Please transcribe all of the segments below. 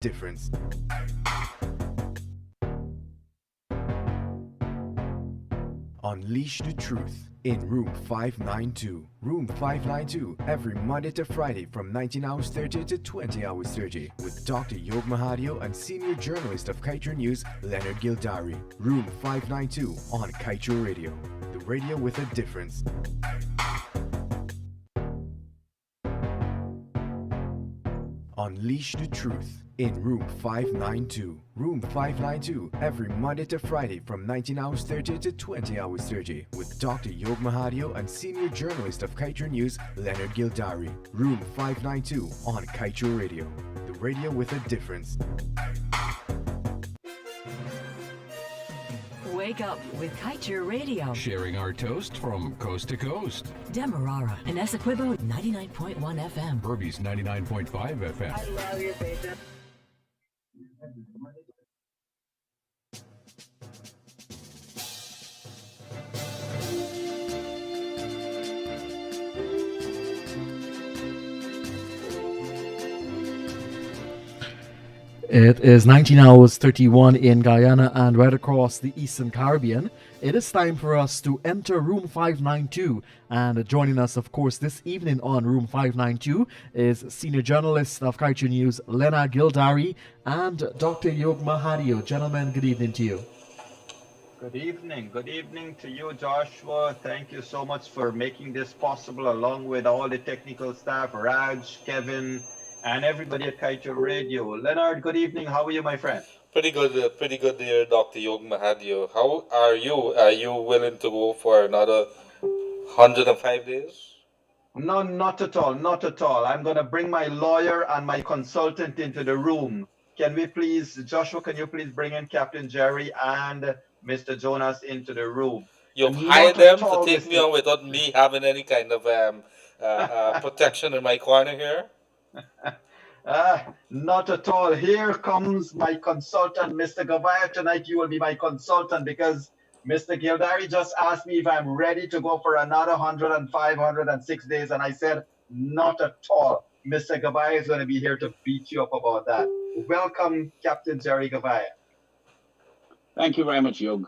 difference. Unleash the truth in room 592. Room 592 every Monday to Friday from 19 hours 30 to 20 hours 30 with Dr. Yog Mahadeo and senior journalist of Kaieteur News, Leonard Gildarie. Room 592 on Kaieteur Radio, the radio with a difference. Unleash the truth in room 592. Room 592 every Monday to Friday from 19 hours 30 to 20 hours 30 with Dr. Yog Mahadeo and senior journalist of Kaieteur News, Leonard Gildarie. Room 592 on Kaieteur Radio, the radio with a difference. Wake up with Kaieteur Radio. Sharing our toast from coast to coast. Demerara and Essequibo 99.1 FM. Burby's 99.5 FM. I love you, baby. It is 19 hours 31 in Guyana and right across the Eastern Caribbean. It is time for us to enter room 592. And joining us, of course, this evening on room 592 is senior journalist of Kaieteur News, Leonard Gildarie, and Dr. Yog Mahadeo. Gentlemen, good evening to you. Good evening. Good evening to you, Joshua. Thank you so much for making this possible, along with all the technical staff, Raj, Kevin, and everybody at Kaieteur Radio. Leonard, good evening. How are you, my friend? Pretty good, dear Dr. Yog Mahadeo. How are you? Are you willing to go for another 105 days? No, not at all. Not at all. I'm going to bring my lawyer and my consultant into the room. Can we please, Joshua, can you please bring in Captain Gerry and Mr. Jonas into the room? You've Not hired at them to all, take me on without me having any kind of protection in my corner here? Not at all. Here comes my consultant, Mr. Gouveia. Tonight you will be my consultant because Mr. Gildarie just asked me if I'm ready to go for another 105, 106 days. And I said, not at all. Mr. Gouveia is going to be here to beat you up about that. Welcome, Captain Gerry Goveia. Thank you very much, Yog.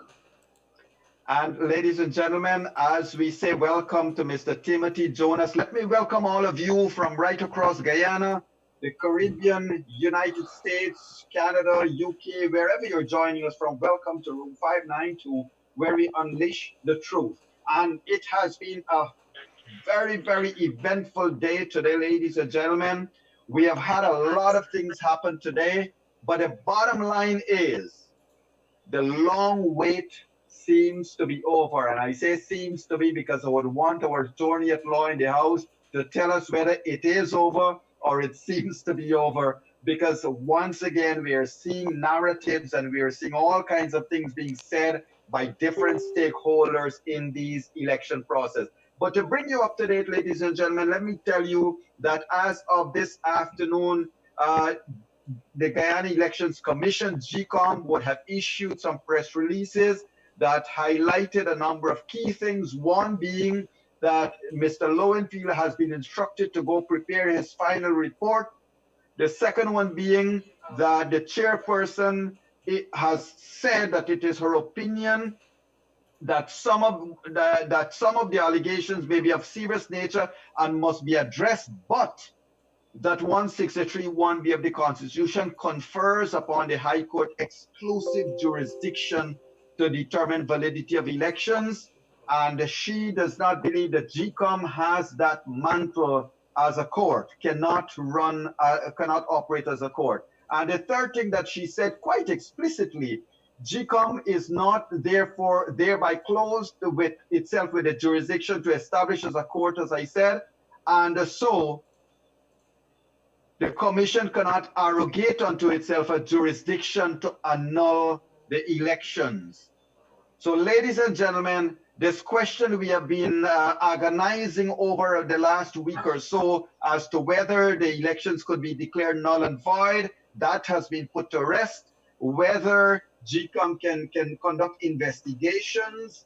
And ladies and gentlemen, as we say welcome to Mr. Timothy Jonas, let me welcome all of you from right across Guyana, the Caribbean, United States, Canada, UK, wherever you're joining us from. Welcome to room 592, where we unleash the truth. And it has been a very, very eventful day today, ladies and gentlemen. We have had a lot of things happen today, but the bottom line is the long wait seems to be over. And I say seems to be because I would want our attorney at law in the house to tell us whether it is over or it seems to be over. Because once again, we are seeing narratives and we are seeing all kinds of things being said by different stakeholders in these election process. But to bring you up to date, ladies and gentlemen, let me tell you that as of this afternoon, the Guyana Elections Commission, GECOM, would have issued some press releases that highlighted a number of key things. One being that Mr. Lowenfield has been instructed to go prepare his final report. The second one being that the chairperson has said that it is her opinion that some of the allegations may be of serious nature and must be addressed, but that 163(1)(b) of the Constitution confers upon the High Court exclusive jurisdiction to determine validity of elections, and she does not believe that GECOM has that mantle as a court, cannot operate as a court. And the third thing that she said quite explicitly, GECOM is not therefore thereby closed with itself with a jurisdiction to establish as a court, as I said, and so the commission cannot arrogate unto itself a jurisdiction to annul the elections. So, ladies and gentlemen, this question we have been agonizing over the last week or so as to whether the elections could be declared null and void, that has been put to rest. Whether GECOM can conduct investigations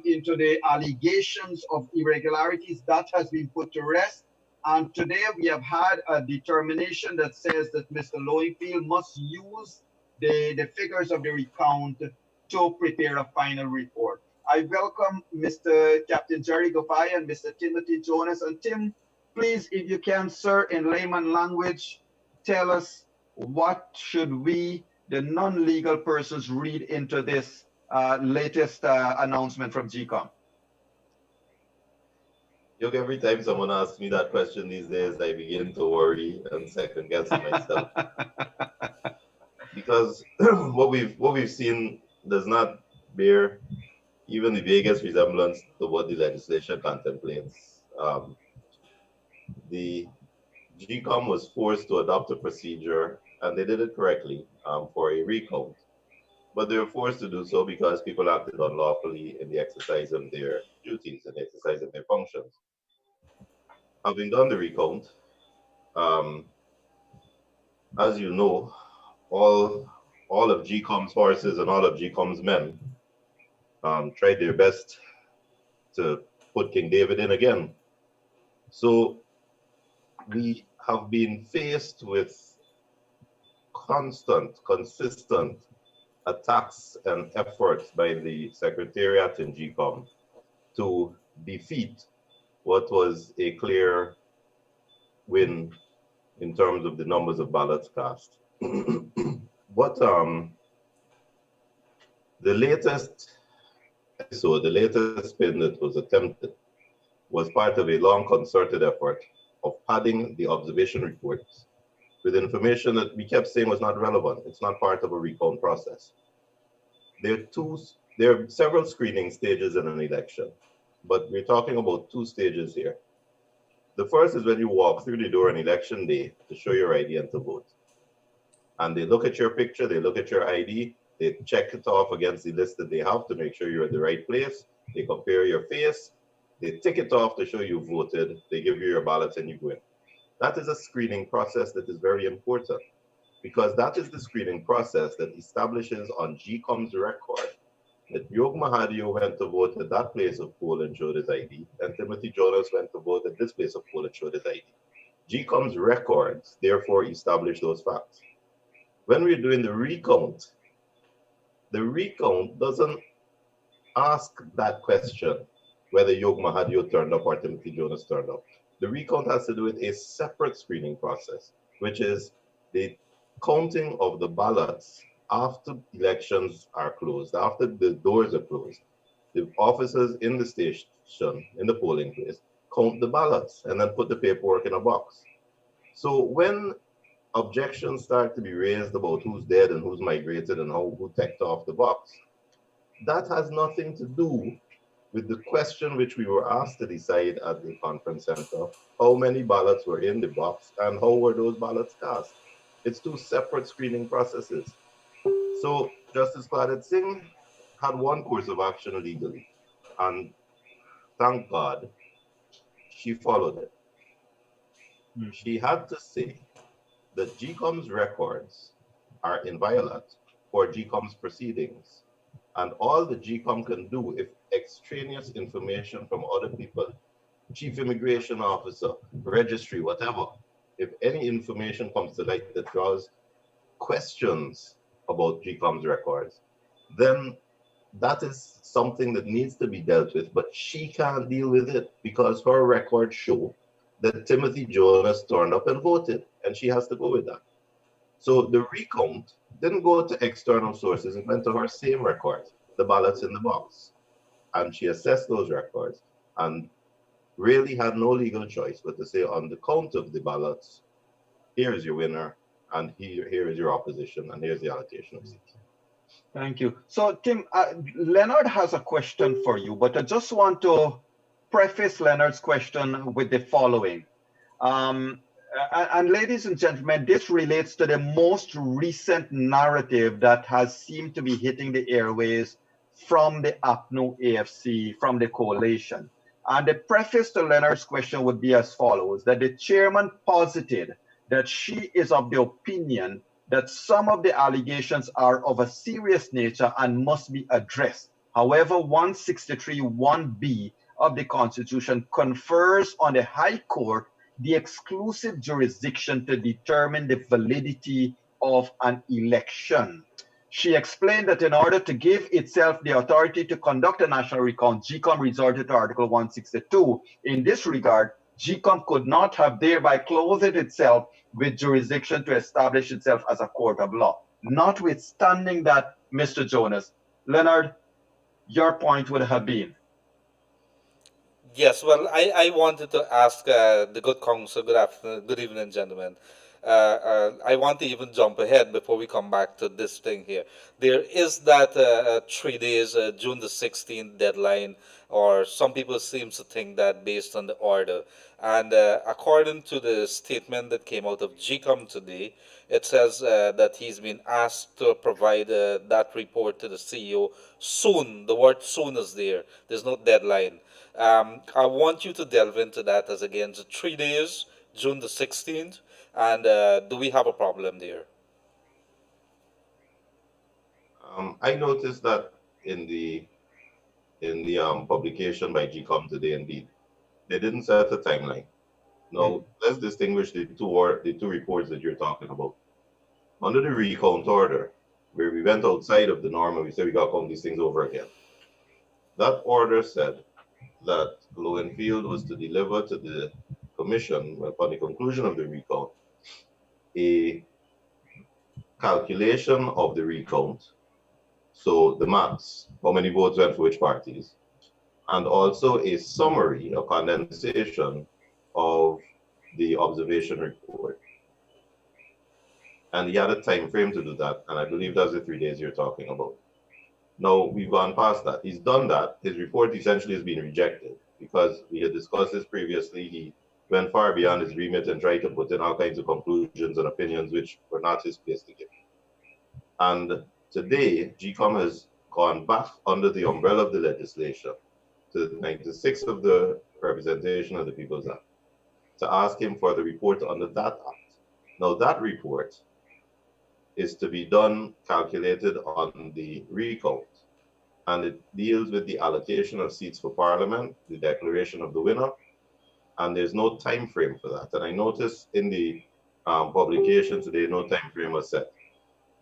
into the allegations of irregularities, that has been put to rest. And today we have had a determination that says that Mr. Lowenfield must use the figures of the recount to prepare a final report. I welcome Mr. Captain Gerry Goveia and Mr. Timothy Jonas. And Tim, please, if you can, sir, in layman language, tell us what should we, the non-legal persons, read into this latest announcement from GECOM. Look, every time someone asks me that question these days, I begin to worry and second guess myself. Because what we've seen does not bear even the vaguest resemblance to what the legislation contemplates. The GECOM was forced to adopt a procedure, and they did it correctly, for a recount. But they were forced to do so because people acted unlawfully in the exercise of their duties and the exercise of their functions. Having done the recount, as you know, all of GECOM's horses and all of GECOM's men tried their best to put King David in again. So we have been faced with consistent attacks and efforts by the Secretariat in GECOM to defeat what was a clear win in terms of the numbers of ballots cast. But the latest spin that was attempted was part of a long concerted effort of padding the observation reports with information that we kept saying was not relevant. It's not part of a recount process. There are several screening stages in an election, but we're talking about two stages here. The first is when you walk through the door on election day to show your ID and to vote. And they look at your picture, they look at your ID, they check it off against the list that they have to make sure you're at the right place. They compare your face, they tick it off to show you voted, they give you your ballot and you go in. That is a screening process that is very important, because that is the screening process that establishes on GECOM's record that Yog Mahadeo went to vote at that place of poll and showed his ID, and Timothy Jonas went to vote at this place of poll and showed his ID. GECOM's records therefore establish those facts. When we're doing the recount doesn't ask that question, whether Yog Mahadeo turned up or Timothy Jonas turned up. The recount has to do with a separate screening process, which is the counting of the ballots after elections are closed, after the doors are closed. The officers in the station, in the polling place, count the ballots and then put the paperwork in a box. So when objections start to be raised about who's dead and who's migrated and who ticked off the box, that has nothing to do with the question which we were asked to decide at the conference center: how many ballots were in the box and how were those ballots cast? It's two separate screening processes. So Justice Claudette Singh had one course of action legally, and thank God she followed it. She had to say that GECOM's records are inviolate for GECOM's proceedings, and all the GECOM can do if extraneous information from other people, chief immigration officer, registry, whatever, if any information comes to light that draws questions about GECOM's records, then that is something that needs to be dealt with, but she can't deal with it because her records show that Timothy Jonas turned up and voted, and she has to go with that. So the recount didn't go to external sources, it went to her same records, the ballots in the box. And she assessed those records and really had no legal choice but to say, on the count of the ballots, here is your winner, and here is your opposition, and here's the allocation of seats. Thank you. So Tim, Leonard has a question for you, but I just want to preface Leonard's question with the following. And ladies and gentlemen, this relates to the most recent narrative that has seemed to be hitting the airways from the APNU AFC, from the coalition. And the preface to Leonard's question would be as follows: that the chairman posited that she is of the opinion that some of the allegations are of a serious nature and must be addressed. However, 163(1)(b) of the Constitution confers on the High Court the exclusive jurisdiction to determine the validity of an election. She explained that in order to give itself the authority to conduct a national recount, GECOM resorted to Article 162. In this regard, GECOM could not have thereby clothed itself with jurisdiction to establish itself as a court of law. Notwithstanding that, Mr. Jonas, Leonard, your point would have been. Yes, well, I wanted to ask the good counsel, good afternoon, good evening, gentlemen. I want to even jump ahead before we come back to this thing here. There is that 3 days, June the 16th deadline, or some people seem to think that based on the order. And according to the statement that came out of GECOM today, it says that he's been asked to provide that report to the CEO soon. The word soon is there. There's no deadline. I want you to delve into that as again, the 3 days, June the 16th, and do we have a problem there? I noticed that in the publication by GECOM today, indeed, they didn't set a timeline. Now, let's distinguish the two reports that you're talking about. Under the recount order, where we went outside of the norm and we said we got to count these things over again, that order said that Lowenfield was to deliver to the commission, upon the conclusion of the recount, a calculation of the recount, so the maths, how many votes went for which parties, and also a summary, a condensation of the observation report. And he had a time frame to do that, and I believe that's the 3 days you're talking about. Now, we've gone past that. He's done that. His report essentially has been rejected because we had discussed this previously. He went far beyond his remit and tried to put in all kinds of conclusions and opinions which were not his place to give. And today, GECOM has gone back under the umbrella of the legislation to 96 of the Representation of the People's Act to ask him for the report under that act. Now, that report is to be done, calculated on the recount, and it deals with the allocation of seats for Parliament, the declaration of the winner, and there's no time frame for that. And I noticed in the publication today, no time frame was set.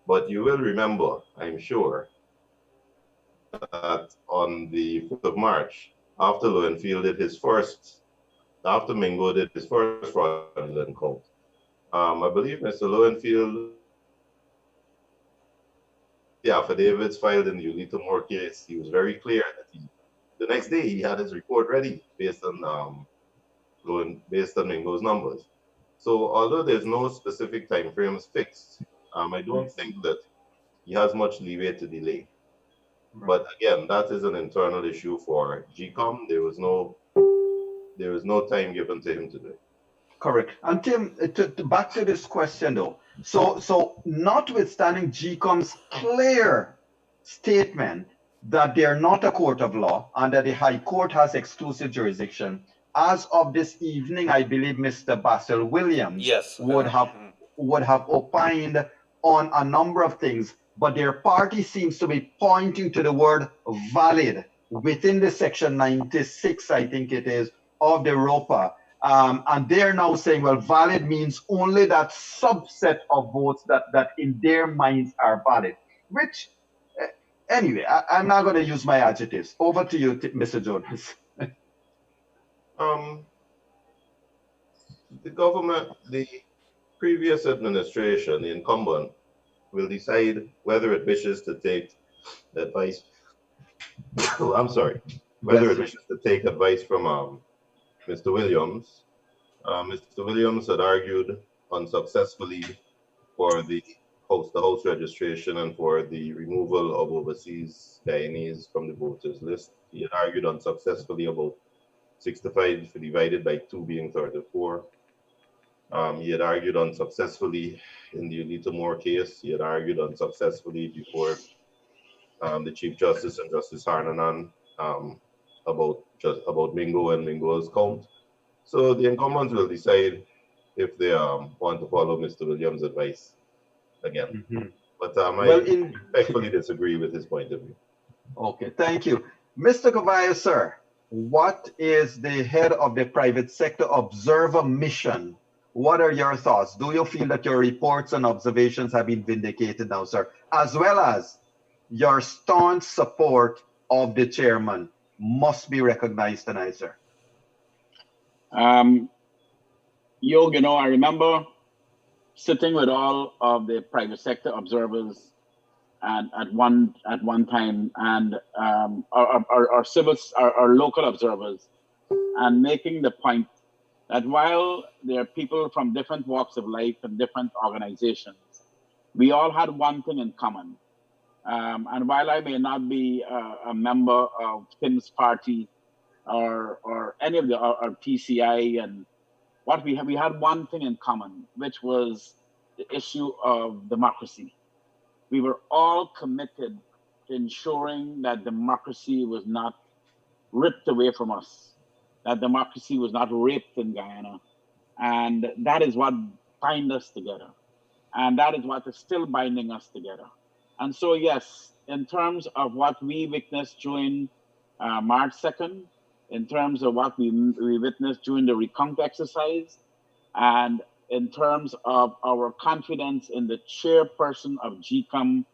But you will remember, I'm sure, that on the 4th of March, after Lowenfield did his first, after Mingo did his first fraudulent count, I believe Mr. Lowenfield, the affidavits filed in the Ulita Moore case, he was very clear that the next day he had his report ready based on Mingo's numbers. So although there's no specific time frames fixed, I don't think that he has much leeway to delay. Right. But again, that is an internal issue for GECOM. There was no time given to him to do it. Correct. And Tim, back to this question though. So notwithstanding GECOM's clear statement that they're not a court of law and that the High Court has exclusive jurisdiction, as of this evening, I believe Mr. Basil Williams would have opined on a number of things, but their party seems to be pointing to the word valid within the section 96, I think it is, of the ROPA. And they're now saying, well, valid means only that subset of votes that in their minds are valid, which, anyway, I'm not going to use my adjectives. Over to you, Mr. Jonas. The government, the previous administration, the incumbent, will decide whether it wishes to take advice. Whether it wishes to take advice from Mr. Williams. Mr. Williams had argued unsuccessfully for the house registration and for the removal of overseas Guyanese from the voters list. He had argued unsuccessfully about 65 divided by 2 being 34. He had argued unsuccessfully in the Ulita Moore case. He had argued unsuccessfully before the Chief Justice and Justice Harnanan about Mingo and Mingo's count. So the incumbents will decide if they want to follow Mr. Williams' advice again. Mm-hmm. But I respectfully disagree with his point of view. Okay, thank you. Mr. Gouveia, sir, what is the head of the private sector observer mission? What are your thoughts? Do you feel that your reports and observations have been vindicated now, sir? As well as your staunch support of the chairman must be recognized tonight, sir. Yog, I remember sitting with all of the private sector observers and at one time, and our local observers, and making the point that while there are people from different walks of life and different organizations, we all had one thing in common. And while I may not be a member of Tim's party or any of our PCI, and what we had one thing in common, which was the issue of democracy. We were all committed to ensuring that democracy was not ripped away from us, that democracy was not raped in Guyana. And that is what binds us together. And that is what is still binding us together. And so, yes, in terms of what we witnessed during March 2nd, in terms of what we witnessed during the recount exercise, and in terms of our confidence in the chairperson of GECOM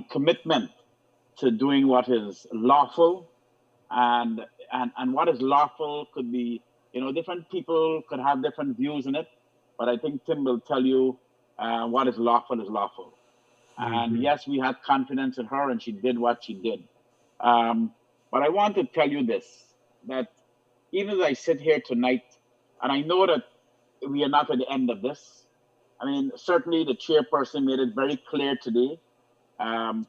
commitment to doing what is lawful, and what is lawful could be, different people could have different views in it, but I think Tim will tell you what is lawful is lawful. Mm-hmm. And yes, we had confidence in her and she did what she did. But I want to tell you this, that even as I sit here tonight, and I know that we are not at the end of this. I mean, certainly the chairperson made it very clear today.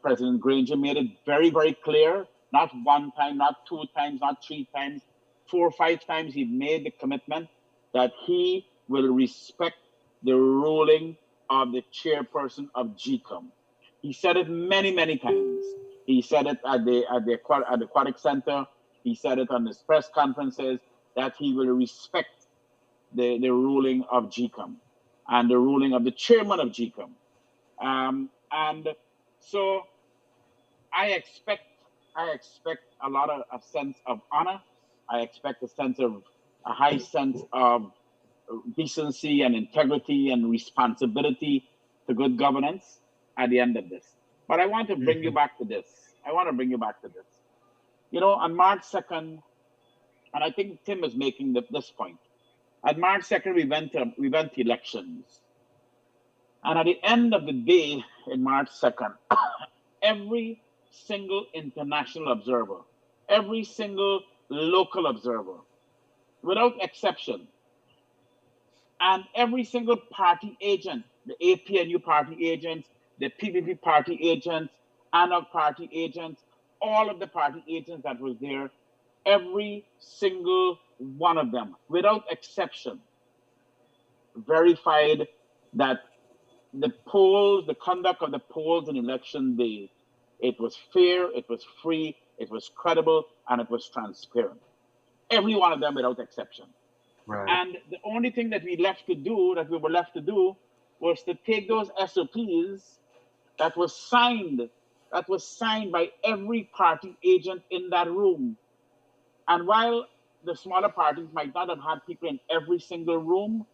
President Granger made it very, very clear, not one time, not two times, not three times, 4 or 5 times he made the commitment that he will respect the ruling of the chairperson of GECOM. He said it many, many times. He said it at the Aquatic Center. He said it on his press conferences that he will respect the ruling of GECOM and the ruling of the chairman of GECOM. And so I expect a sense of honor. I expect a high sense of decency and integrity and responsibility to good governance at the end of this. But I want to bring you back to this. On March 2nd, and I think Tim is making this point. At March 2nd, we went to elections. And at the end of the day, in March 2nd, every single international observer, every single local observer, without exception, and every single party agent, the APNU party agents, the PPP party agents, ANOC party agents, all of the party agents that was there, every single one of them, without exception, verified that the polls, the conduct of the polls in election day, it was fair, it was free, it was credible, and it was transparent. Every one of them without exception. Right. And the only thing that we were left to do, was to take those SOPs that was signed by every party agent in that room. And while the smaller parties might not have had people in every single room,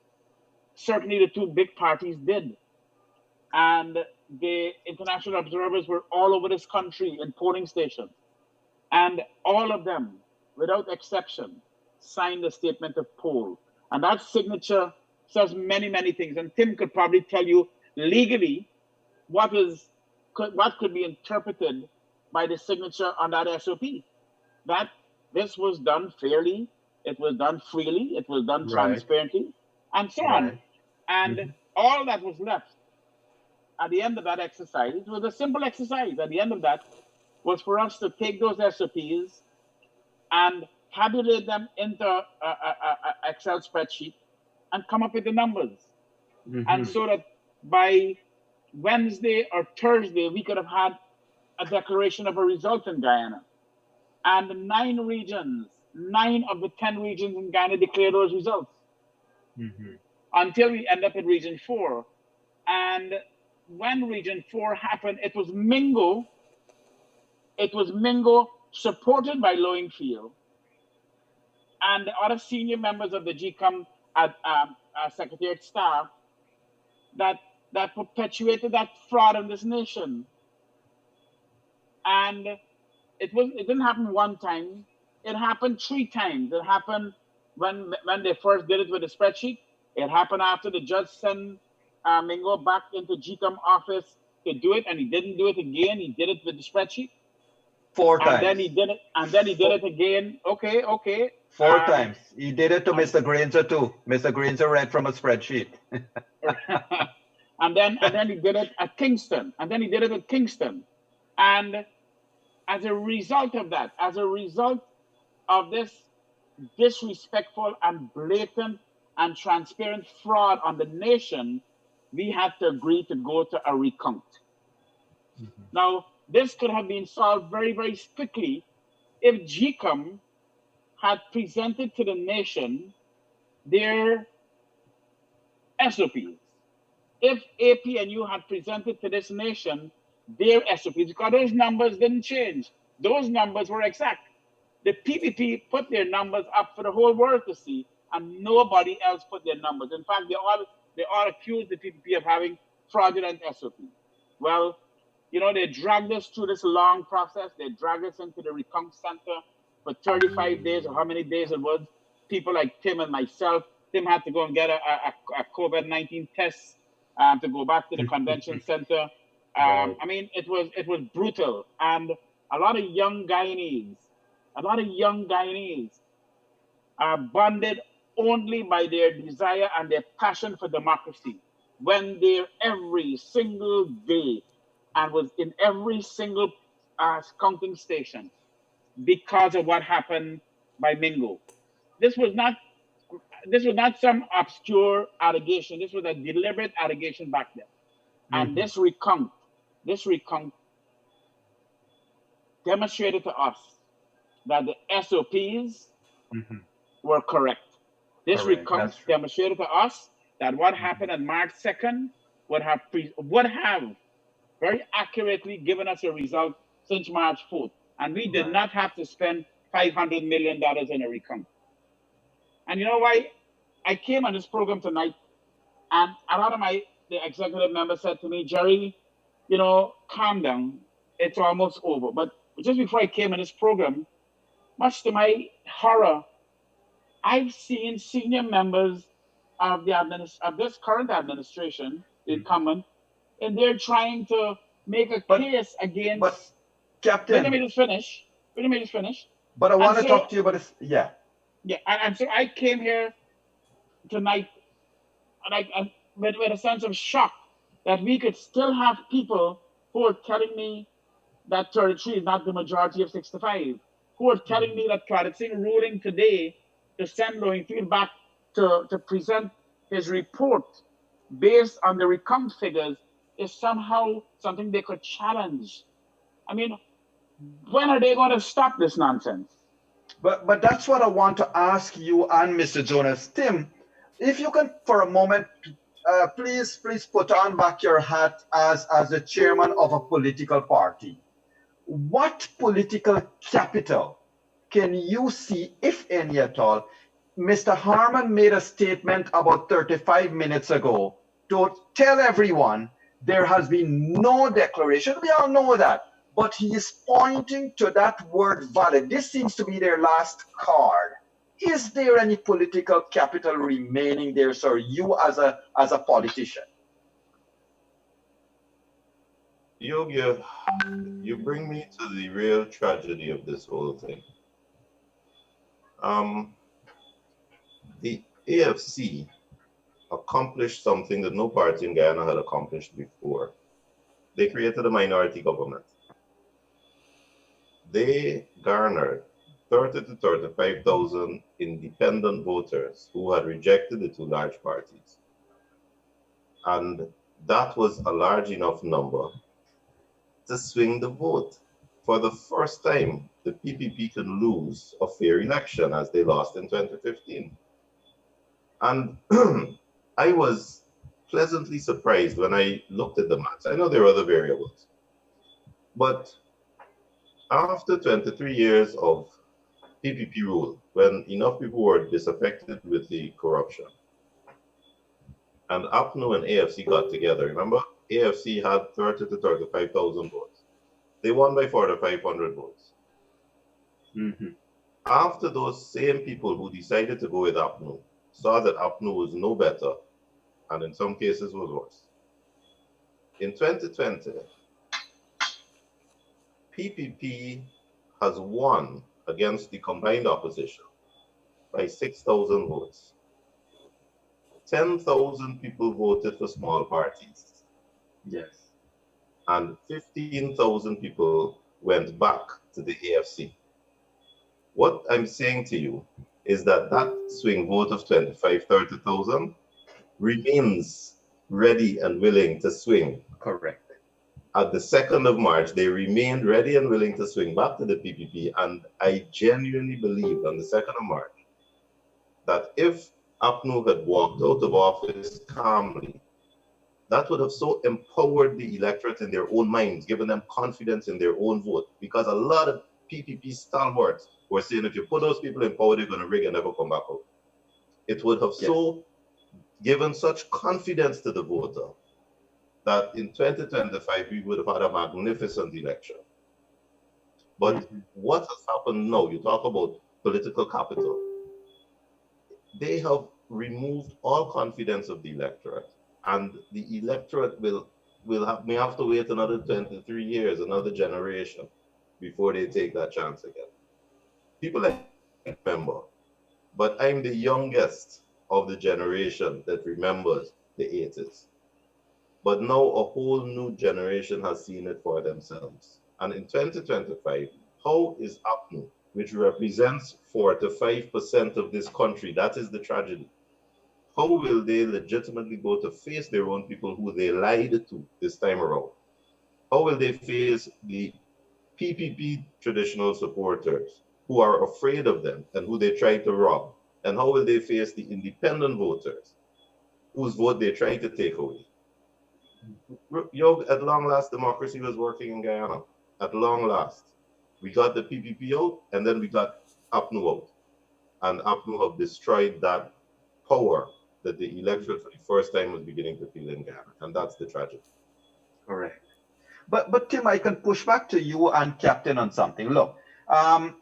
certainly the 2 big parties did. And the international observers were all over this country in polling stations. And all of them, without exception, signed a statement of poll. And that signature says many, many things. And Tim could probably tell you legally what could be interpreted by the signature on that SOP. That this was done fairly, it was done freely, it was done transparently, and so on. And all that was left at the end of that exercise, it was a simple exercise. At the end of that was for us to take those SOPs and tabulate them into an Excel spreadsheet and come up with the numbers. And so that by Wednesday or Thursday, we could have had a declaration of a result in Guyana. And 9 of the 10 regions in Guyana declared those results. Until we end up in Region 4. And when Region 4 happened, it was Mingo supported by Lowenfield and the other senior members of the GECOM Secretariat staff that perpetuated that fraud in this nation. And it didn't happen one time. It happened 3 times. It happened when they first did it with the spreadsheet. It happened after the judge sent Mingo back into GECOM office to do it, and he didn't do it again. He did it with the spreadsheet. 4 times. And then he did it again. Okay. 4 times. He did it to Mr. Granger too. Mr. Granger read from a spreadsheet. and then he did it at Kingston. And as a result of that, as a result of this disrespectful and blatant and transparent fraud on the nation, we had to agree to go to a recount. Mm-hmm. Now, this could have been solved very, very quickly if GECOM had presented to the nation their SOPs. If APNU had presented to this nation their SOPs, because those numbers didn't change. Those numbers were exact. The PPP put their numbers up for the whole world to see, and nobody else put their numbers. In fact, they all accused the PPP of having fraudulent SOPs. Well, they dragged us through this long process. They dragged us into the recount center for 35 days, or how many days it was. People like Tim and myself. Tim had to go and get a COVID-19 test to go back to the convention center. I mean, it was brutal. And a lot of young Guyanese are bonded only by their desire and their passion for democracy. When they're every single day and was in every single counting station because of what happened by Mingo. This was not some obscure allegation. This was a deliberate allegation back then. Mm-hmm. And this recount demonstrated to us that the SOPs were correct. This recount demonstrated to us that what happened on March 2nd would have very accurately given us a result since March 4th. And we did not have to spend $500 million in a recount. And you know why? I came on this program tonight, and a lot of the executive members said to me, Gerry, calm down. It's almost over. But just before I came on this program, much to my horror, I've seen senior members of this current administration, the incumbent, and they're trying to make a case against. But Captain, let me just finish. But I want to talk to you about this. Yeah. Yeah, and so I came here tonight, and with a sense of shock that we could still have people who are telling me that 33 is not the majority of 65, who are telling me that Claudette ruling today to send Lowenfield back to present his report based on the recount figures is somehow something they could challenge. I mean, when are they going to stop this nonsense? But that's what I want to ask you and Mr. Jonas. Tim, if you can for a moment, please put on back your hat as the chairman of a political party. What political capital can you see, if any at all? Mr. Harman made a statement about 35 minutes ago to tell everyone there has been no declaration. We all know that. But he is pointing to that word valid. This seems to be their last card. Is there any political capital remaining there, sir, you as a politician? Yog, you bring me to the real tragedy of this whole thing. The AFC accomplished something that no party in Guyana had accomplished before. They created a minority government. They garnered 30 to 35,000 independent voters who had rejected the two large parties. And that was a large enough number to swing the vote. For the first time, the PPP could lose a fair election as they lost in 2015. And I was pleasantly surprised when I looked at the maths. I know there are other variables, but After 23 years of PPP rule, when enough people were disaffected with the corruption, and APNU and AFC got together, remember? AFC had 30 to 35,000 votes. They won by 4 to 500 votes. Mm-hmm. After those same people who decided to go with APNU saw that APNU was no better, and in some cases was worse. In 2020, PPP has won against the combined opposition by 6,000 votes. 10,000 people voted for small parties. Yes. And 15,000 people went back to the AFC. What I'm saying to you is that that swing vote of 25, 30,000 remains ready and willing to swing. Correct. At the 2nd of March, they remained ready and willing to swing back to the PPP. And I genuinely believe on the 2nd of March that if APNU had walked out of office calmly, that would have so empowered the electorate in their own minds, given them confidence in their own vote. Because a lot of PPP stalwarts were saying if you put those people in power, they're going to rig and never come back out. It would have so given such confidence to the voter that in 2025 we would have had a magnificent election. But what has happened now, you talk about political capital, they have removed all confidence of the electorate, and the electorate may have to wait another 23 years, another generation, before they take that chance again. People remember, but I'm the youngest of the generation that remembers the 80s. But now a whole new generation has seen it for themselves. And in 2025, how is APNU, which represents 4 to 5% of this country, that is the tragedy, how will they legitimately go to face their own people who they lied to this time around? How will they face the PPP traditional supporters who are afraid of them and who they try to rob? And how will they face the independent voters whose vote they try to take away? At long last, democracy was working in Guyana. At long last. We got the PPP out, and then we got APNU out. And APNU have destroyed that power that the electorate for the first time was beginning to feel in Guyana. And that's the tragedy. Correct. But Tim, I can push back to you and Captain on something. Look,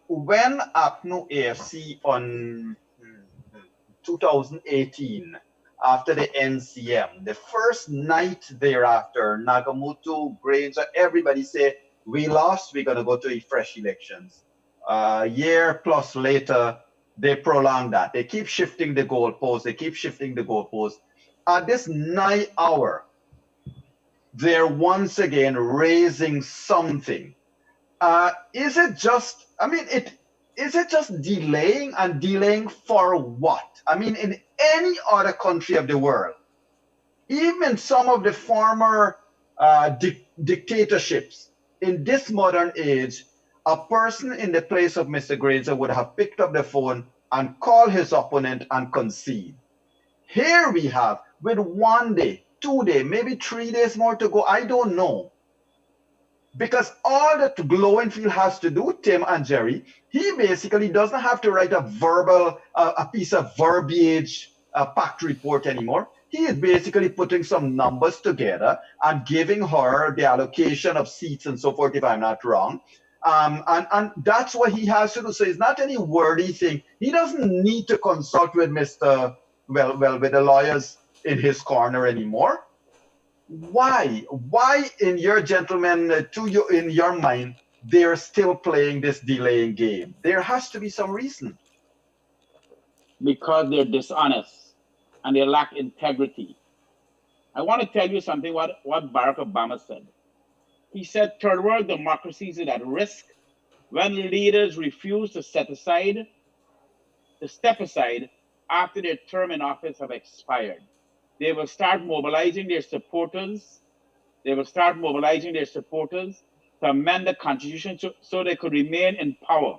when APNU AFC on 2018, after the NCM, the first night thereafter, Nagamutu, Granger, everybody said, we lost, we're going to go to fresh elections. A year plus later, they prolong that. They keep shifting the goalposts. At this 9 hour, they're once again raising something. Is it just delaying, and delaying for what? I mean, in any other country of the world, even some of the former dictatorships, in this modern age, a person in the place of Mr. Granger would have picked up the phone and called his opponent and concede. Here we have, with 1 day, 2 days, maybe 3 days more to go, I don't know. Because all that Glowenfield has to do, Tim and Gerry, he basically doesn't have to write a piece of verbiage, a pact report anymore. He is basically putting some numbers together and giving her the allocation of seats and so forth, if I'm not wrong. And that's what he has to do. So it's not any wordy thing. He doesn't need to consult with with the lawyers in his corner anymore. Why in your in your mind, they're still playing this delaying game? There has to be some reason. Because they're dishonest and they lack integrity. I want to tell you something what Barack Obama said. He said third world democracies is at risk when leaders refuse to step aside after their term in office have expired. They will start mobilizing their supporters. To amend the Constitution so they could remain in power.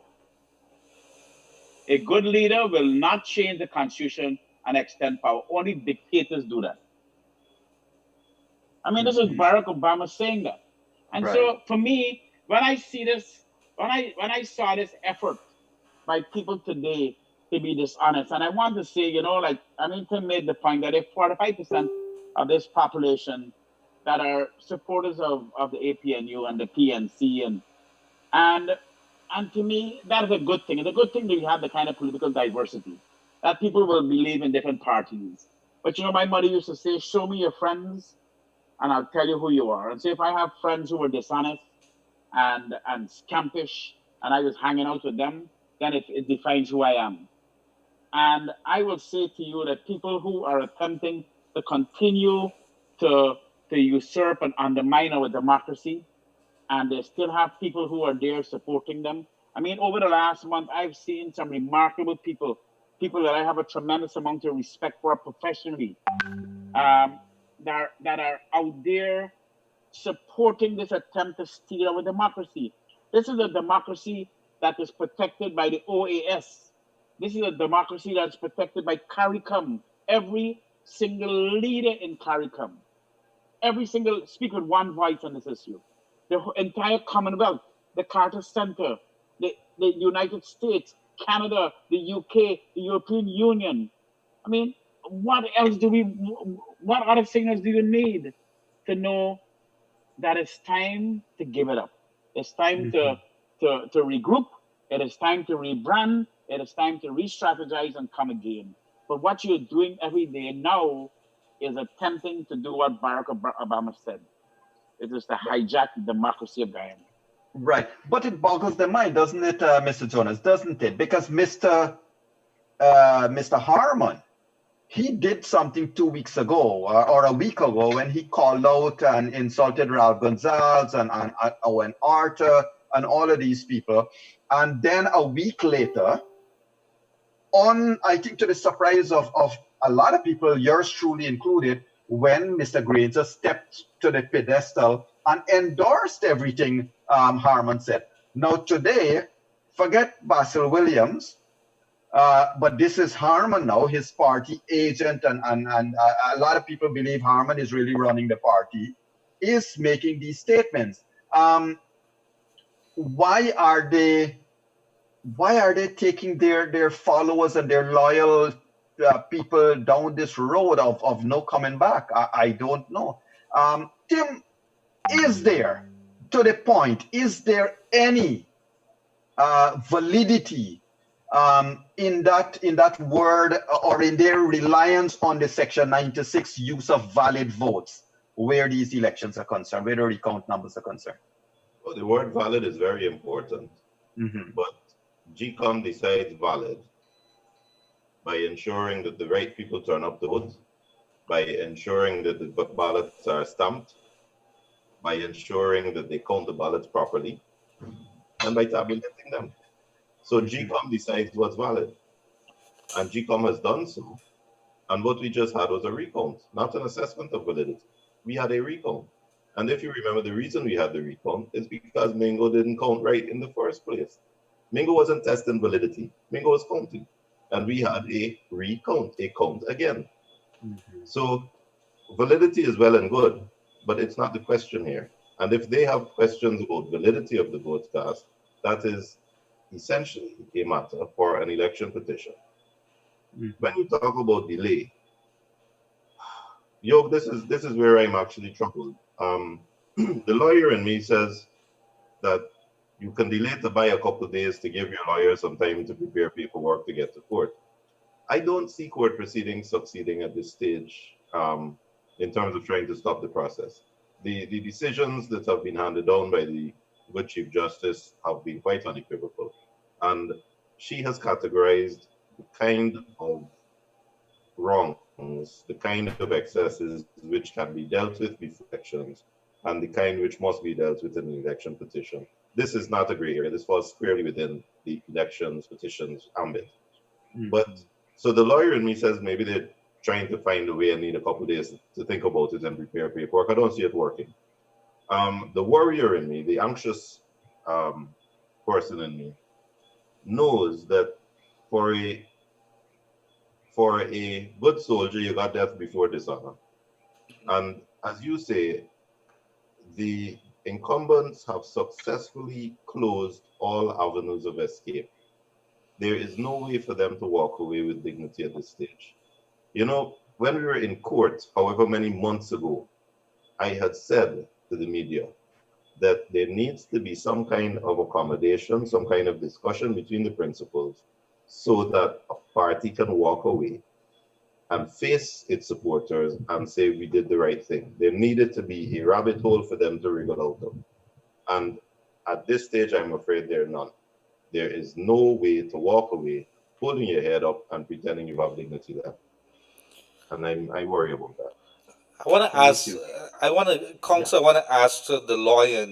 A good leader will not change the Constitution and extend power. Only dictators do that. I mean, this is Barack Obama saying that. And so for me, when I see this, when I saw this effort by people today to be dishonest, and I want to say, like Anita made the point that if 45% of this population that are supporters of the APNU and the PNC and and to me that is a good thing. It's a good thing that we have the kind of political diversity that people will believe in different parties. But my mother used to say, "Show me your friends, and I'll tell you who you are." And so if I have friends who were dishonest and scampish, and I was hanging out with them, then it defines who I am. And I will say to you that people who are attempting to continue to usurp and undermine our democracy, and they still have people who are there supporting them. I mean, over the last month, I've seen some remarkable people that I have a tremendous amount of respect for professionally, that are out there supporting this attempt to steal our democracy. This is a democracy that is protected by the OAS. This is a democracy that's protected by CARICOM. Every single leader in CARICOM, every single speak with one voice on this issue. The entire Commonwealth, the Carter Center, the United States, Canada, the UK, the European Union. I mean, what other signals do you need to know that it's time to give it up? It's time to regroup. It is time to rebrand. It is time to re-strategize and come again. But what you're doing every day now is attempting to do what Barack Obama said. It is to hijack the democracy of Guyana. Right. But it boggles the mind, doesn't it, Mr. Jonas? Doesn't it? Because Mr. Harman, he did something 2 weeks ago or a week ago when he called out and insulted Ralph Gonzalez and Owen Arthur and all of these people. And then a week later, I think to the surprise of a lot of people, yours truly included, when Mr. Granger stepped to the pedestal and endorsed everything Harman said. Now today, forget Basil Williams, but this is Harman now, his party agent, and a lot of people believe Harman is really running the party, is making these statements. Why are they taking their followers and their loyal people down this road of no coming back? I don't know. Tim, is there, to the point, is there any validity in that word or in their reliance on the Section 96 use of valid votes where these elections are concerned, where the recount numbers are concerned? Well, the word valid is very important, but GECOM decides valid by ensuring that the right people turn up to vote, by ensuring that the ballots are stamped, by ensuring that they count the ballots properly, and by tabulating them. So GECOM decides what's valid, and GECOM has done so. And what we just had was a recount, not an assessment of validity. We had a recount. And if you remember, the reason we had the recount is because Mingo didn't count right in the first place. Mingo wasn't testing validity. Mingo was counting. And we had a recount, a count again. So validity is well and good, but it's not the question here. And if they have questions about validity of the vote cast, that is essentially a matter for an election petition. When you talk about delay, Yog, this is where I'm actually troubled. The lawyer in me says that you can delay to buy a couple of days to give your lawyer some time to prepare paperwork to get to court. I don't see court proceedings succeeding at this stage in terms of trying to stop the process. The decisions that have been handed down by the good Chief Justice have been quite unequivocal. And she has categorized the kind of wrongs, the kind of excesses which can be dealt with before elections, and the kind which must be dealt with in an election petition. This is not a gray area. This falls squarely within the elections petitions ambit. But so the lawyer in me says maybe they're trying to find a way and need a couple of days to think about it and prepare paperwork. I don't see it working. The warrior in me, the anxious person in me, knows that for a good soldier, you got death before dishonor. And as you say, the incumbents have successfully closed all avenues of escape. There is no way for them to walk away with dignity at this stage. You know, when we were in court, however many months ago, I had said to the media that there needs to be some kind of accommodation, some kind of discussion between the principals so that a party can walk away and face its supporters and say we did the right thing. There needed to be a rabbit hole for them to wriggle out of. And at this stage, I'm afraid there are none. There is no way to walk away holding your head up and pretending you have dignity left. And I worry about that. I want to Thank ask, you. Council, I want to ask the lawyer,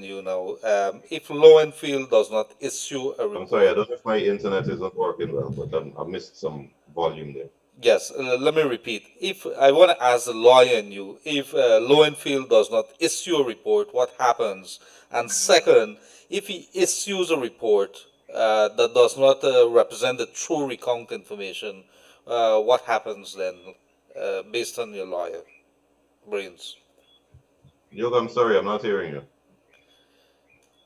if law and field does not issue a I'm sorry, I report. don't know if my internet isn't working well, but I missed some volume there. Yes, let me repeat. If I want to ask the lawyer in you, if law and field does not issue a report, what happens? And second, if he issues a report that does not represent the true recount information, what happens then, based on your lawyer brains? Yog, I'm sorry, I'm not hearing you.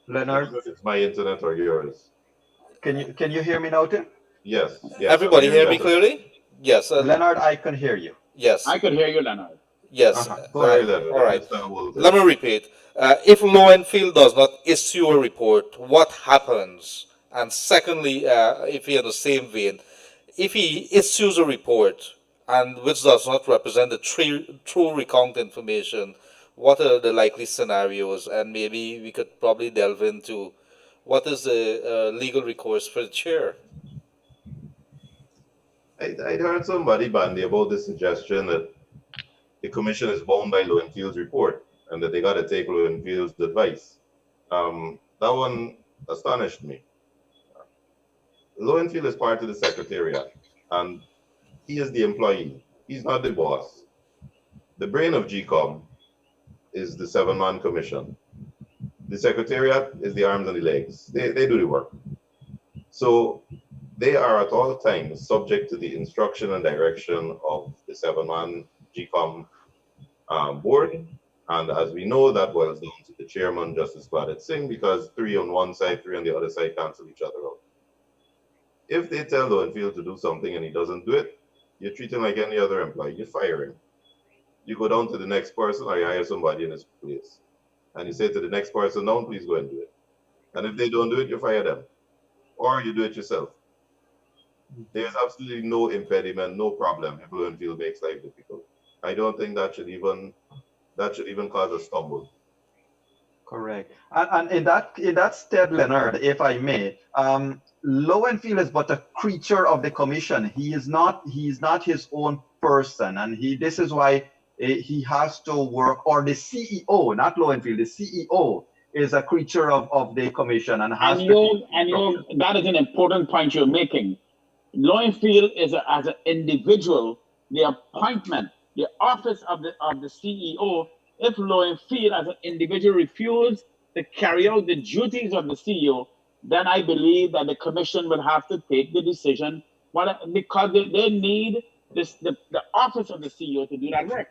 I don't Leonard, know if it's my internet or yours. can you hear me now, Tim? Yes, yes, I'm Everybody hearing hear me better. clearly? Yes, Leonard, I can hear you. yes, I could hear you, Leonard. yes. Go Sorry, ahead. Leonard, All I right. missed that whole thing. Let me repeat. If law and field does not issue a report, what happens? And secondly, if he in the same vein, if he issues a report and which does not represent the true recount information, what are the likely scenarios? And maybe we could probably delve into what is the legal recourse for the chair. I heard somebody bandy about the suggestion that the commission is bound by Lowenfield's report and that they got to take Lowenfield's advice. That one astonished me. Lowenfield is part of the secretariat and he is the employee. He's not the boss. The brain of GECOM is the 7-man commission. The secretariat is the arms and the legs. They do the work. So they are at all times subject to the instruction and direction of the 7-man GECOM board. And as we know, that boils down to the chairman, Justice Claudette Singh, because 3 on one side, 3 on the other side cancel each other out. If they tell Lowenfield to do something and he doesn't do it, you treat him like any other employee. You fire him. You go down to the next person or you hire somebody in his place. And you say to the next person, no, please go and do it. And if they don't do it, you fire them. Or you do it yourself. There's absolutely no impediment, no problem if Lowenfield makes life difficult. I don't think that should even cause a stumble. Correct. And in that step, Leonard, if I may, Lowenfield is but a creature of the commission. He is not his own person, and this is why he has to work, or the CEO, not Lowenfield, the CEO is a creature of the commission and has That is an important point you're making. Lowenfield is as an individual, the appointment, the office of the CEO. If Lowenfield as an individual refuses to carry out the duties of the CEO, then I believe that the commission will have to take the decision because they need the office of the CEO to do that work.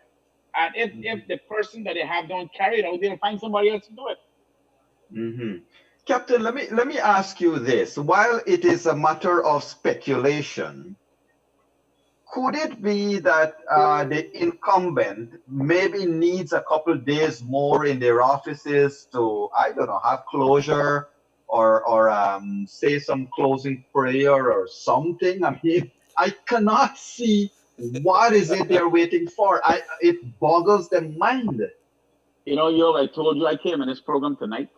And if the person that they have don't carry it out, they'll find somebody else to do it. Mm-hmm. Captain, let me ask you this. While it is a matter of speculation, could it be that the incumbent maybe needs a couple days more in their offices to, I don't know, have closure or say some closing prayer or something? I mean, I cannot see what is it they're waiting for. It boggles the mind. You know, Yog, I told you I came in this program tonight,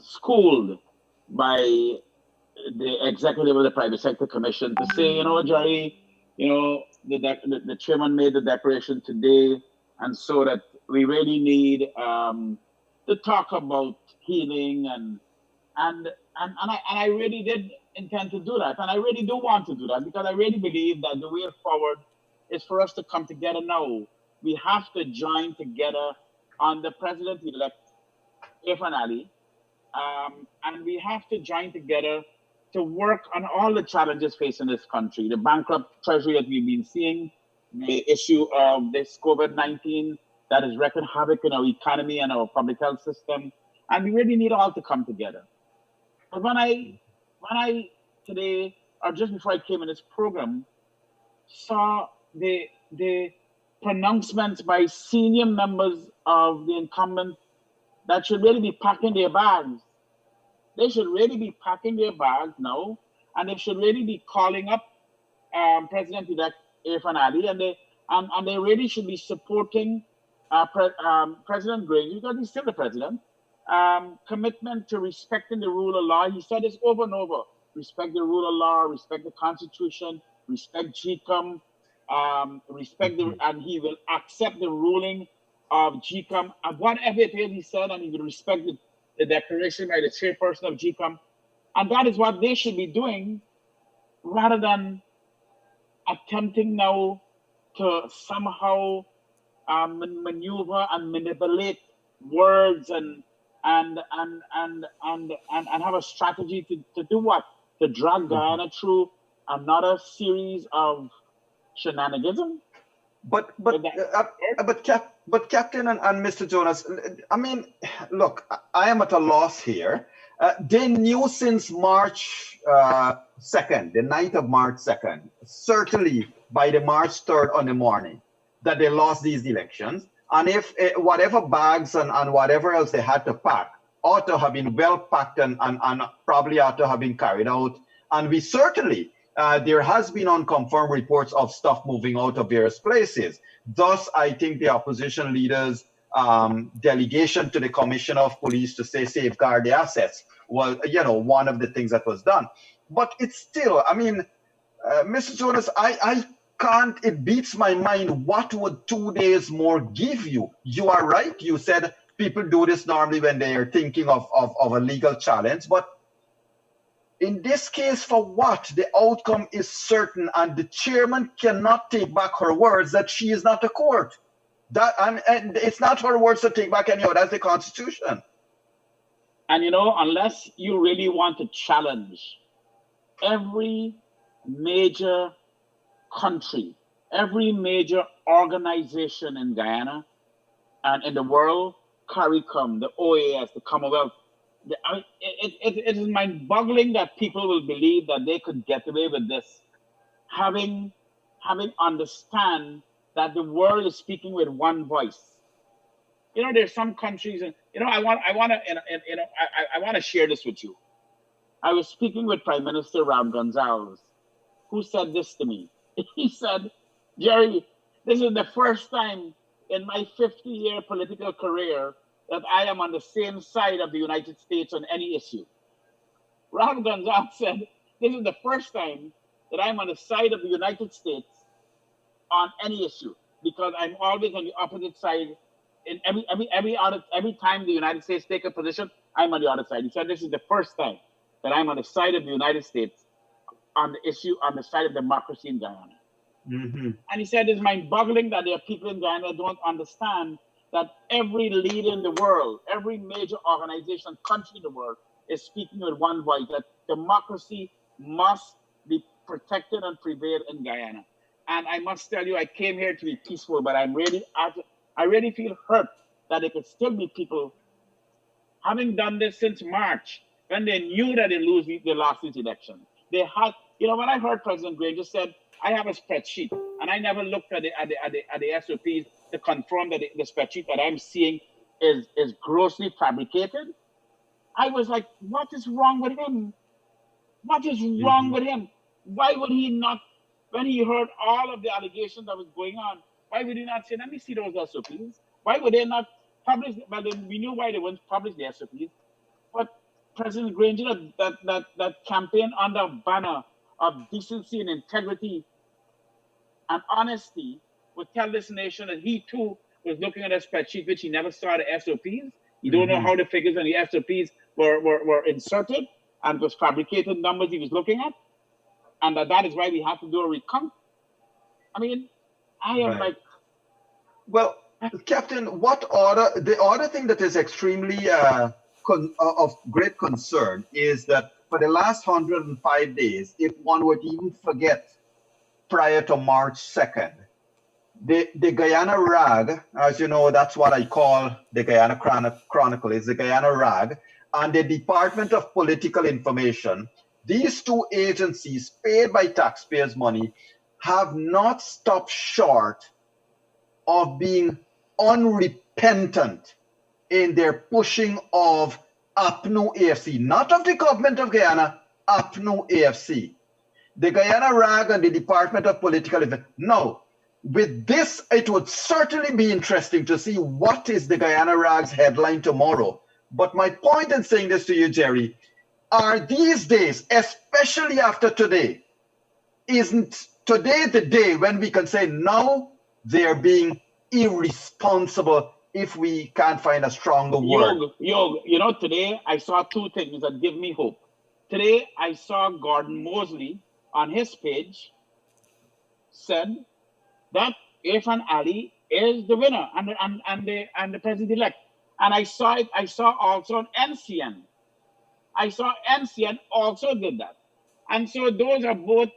schooled by the executive of the private sector commission to say, Gerry, the chairman made the declaration today, and so that we really need to talk about healing and I really did intend to do that, and I really do want to do that because I really believe that the way forward is for us to come together now. We have to join together on the president-elect Irfan Ali, and we have to join together to work on all the challenges facing this country, the bankrupt treasury that we've been seeing, the issue of this COVID-19 that is wreaking havoc in our economy and our public health system. And we really need all to come together. But when I today, or just before I came in this program, saw the pronouncements by senior members of the incumbent that should really be packing their bags. They should really be packing their bags now, and they should really be calling up President-elect Irfan Ali, and they really should be supporting President Granger, because he's still the president. Commitment to respecting the rule of law. He said this over and over: respect the rule of law, respect the Constitution, respect GECOM, respect and he will accept the ruling of GECOM, and whatever it is he said, and he will respect the declaration by the chairperson of GECOM. And that is what they should be doing, rather than attempting now to somehow maneuver and manipulate words and have a strategy to do what? To drag Guyana through another series of shenanigans. But Captain and Mr. Jonas, I mean, look, I am at a loss here. They knew since March 2nd, the night of March 2nd, certainly by the March 3rd on the morning, that they lost these elections. And if whatever bags and whatever else they had to pack ought to have been well packed and probably ought to have been carried out. And we certainly, there has been unconfirmed reports of stuff moving out of various places. Thus, I think the opposition leaders' delegation to the Commissioner of Police to say safeguard the assets was, one of the things that was done. But it's still, I mean, Mr. Jonas, I can't, it beats my mind. What would 2 days more give you? You are right. You said people do this normally when they are thinking of a legal challenge, but in this case, for what? The outcome is certain, and the chairman cannot take back her words that she is not a court. And it's not her words to take back anyhow. That's the Constitution. And unless you really want to challenge every major country, every major organization in Guyana and in the world, CARICOM, the OAS, the Commonwealth, it is mind-boggling that people will believe that they could get away with this, having understand that the world is speaking with one voice. There's some countries, and I want to share this with you. I was speaking with Prime Minister Ram Gonzalez, who said this to me. He said, "Gerry, this is the first time in my 50-year political career that I am on the same side of the United States on any issue." Ram Gonzalez said, "This is the first time that I'm on the side of the United States on any issue, because I'm always on the opposite side. In every time the United States take a position, I'm on the other side." He said, "This is the first time that I'm on the side of the United States on the issue, on the side of democracy in Guyana." Mm-hmm. And he said, "It's mind-boggling that there are people in Guyana that don't understand that every leader in the world, every major organization, country in the world is speaking with one voice, that democracy must be protected and prevail in Guyana." And I must tell you, I came here to be peaceful, but I really feel hurt that there could still be people having done this since March, when they knew that they lost this election. They had, when I heard President Granger said, "I have a spreadsheet," and I never looked at the SOPs to confirm that the spreadsheet that I'm seeing is grossly fabricated. I was like, what is wrong with him? What is wrong with him? Why would he not, when he heard all of the allegations that was going on, why would he not say, "Let me see those SOPs"? Why would they not publish? Well, we knew why they wouldn't publish the SOPs. But President Granger, that campaign under a banner of decency and integrity and honesty, would tell this nation that he too was looking at a spreadsheet which he never saw the SOPs. He don't know how the figures and the SOPs were inserted, and was fabricated numbers he was looking at, and that is why we have to do a recount. I mean, I am like, well, Captain, the other thing that is extremely of great concern is that for the last 105 days, if one would even forget prior to March 2nd, The Guyana rag, as you know, that's what I call the Guyana Chronicle, is the Guyana rag, and the Department of Political Information. These two agencies, paid by taxpayers' money, have not stopped short of being unrepentant in their pushing of APNU AFC, not of the government of Guyana, APNU AFC. The Guyana rag and the Department of Political Information. Now, with this, it would certainly be interesting to see what is the Guyana rag's headline tomorrow. But my point in saying this to you, Gerry, are these days, especially after today, isn't today the day when we can say now they're being irresponsible, if we can't find a stronger word? Yog, you know, today I saw two things that give me hope. Today I saw Gordon Mosley on his page said that Irfan Ali is the winner and the president-elect. And I saw it. I saw also on NCN. I saw NCN also did that. And so those are both.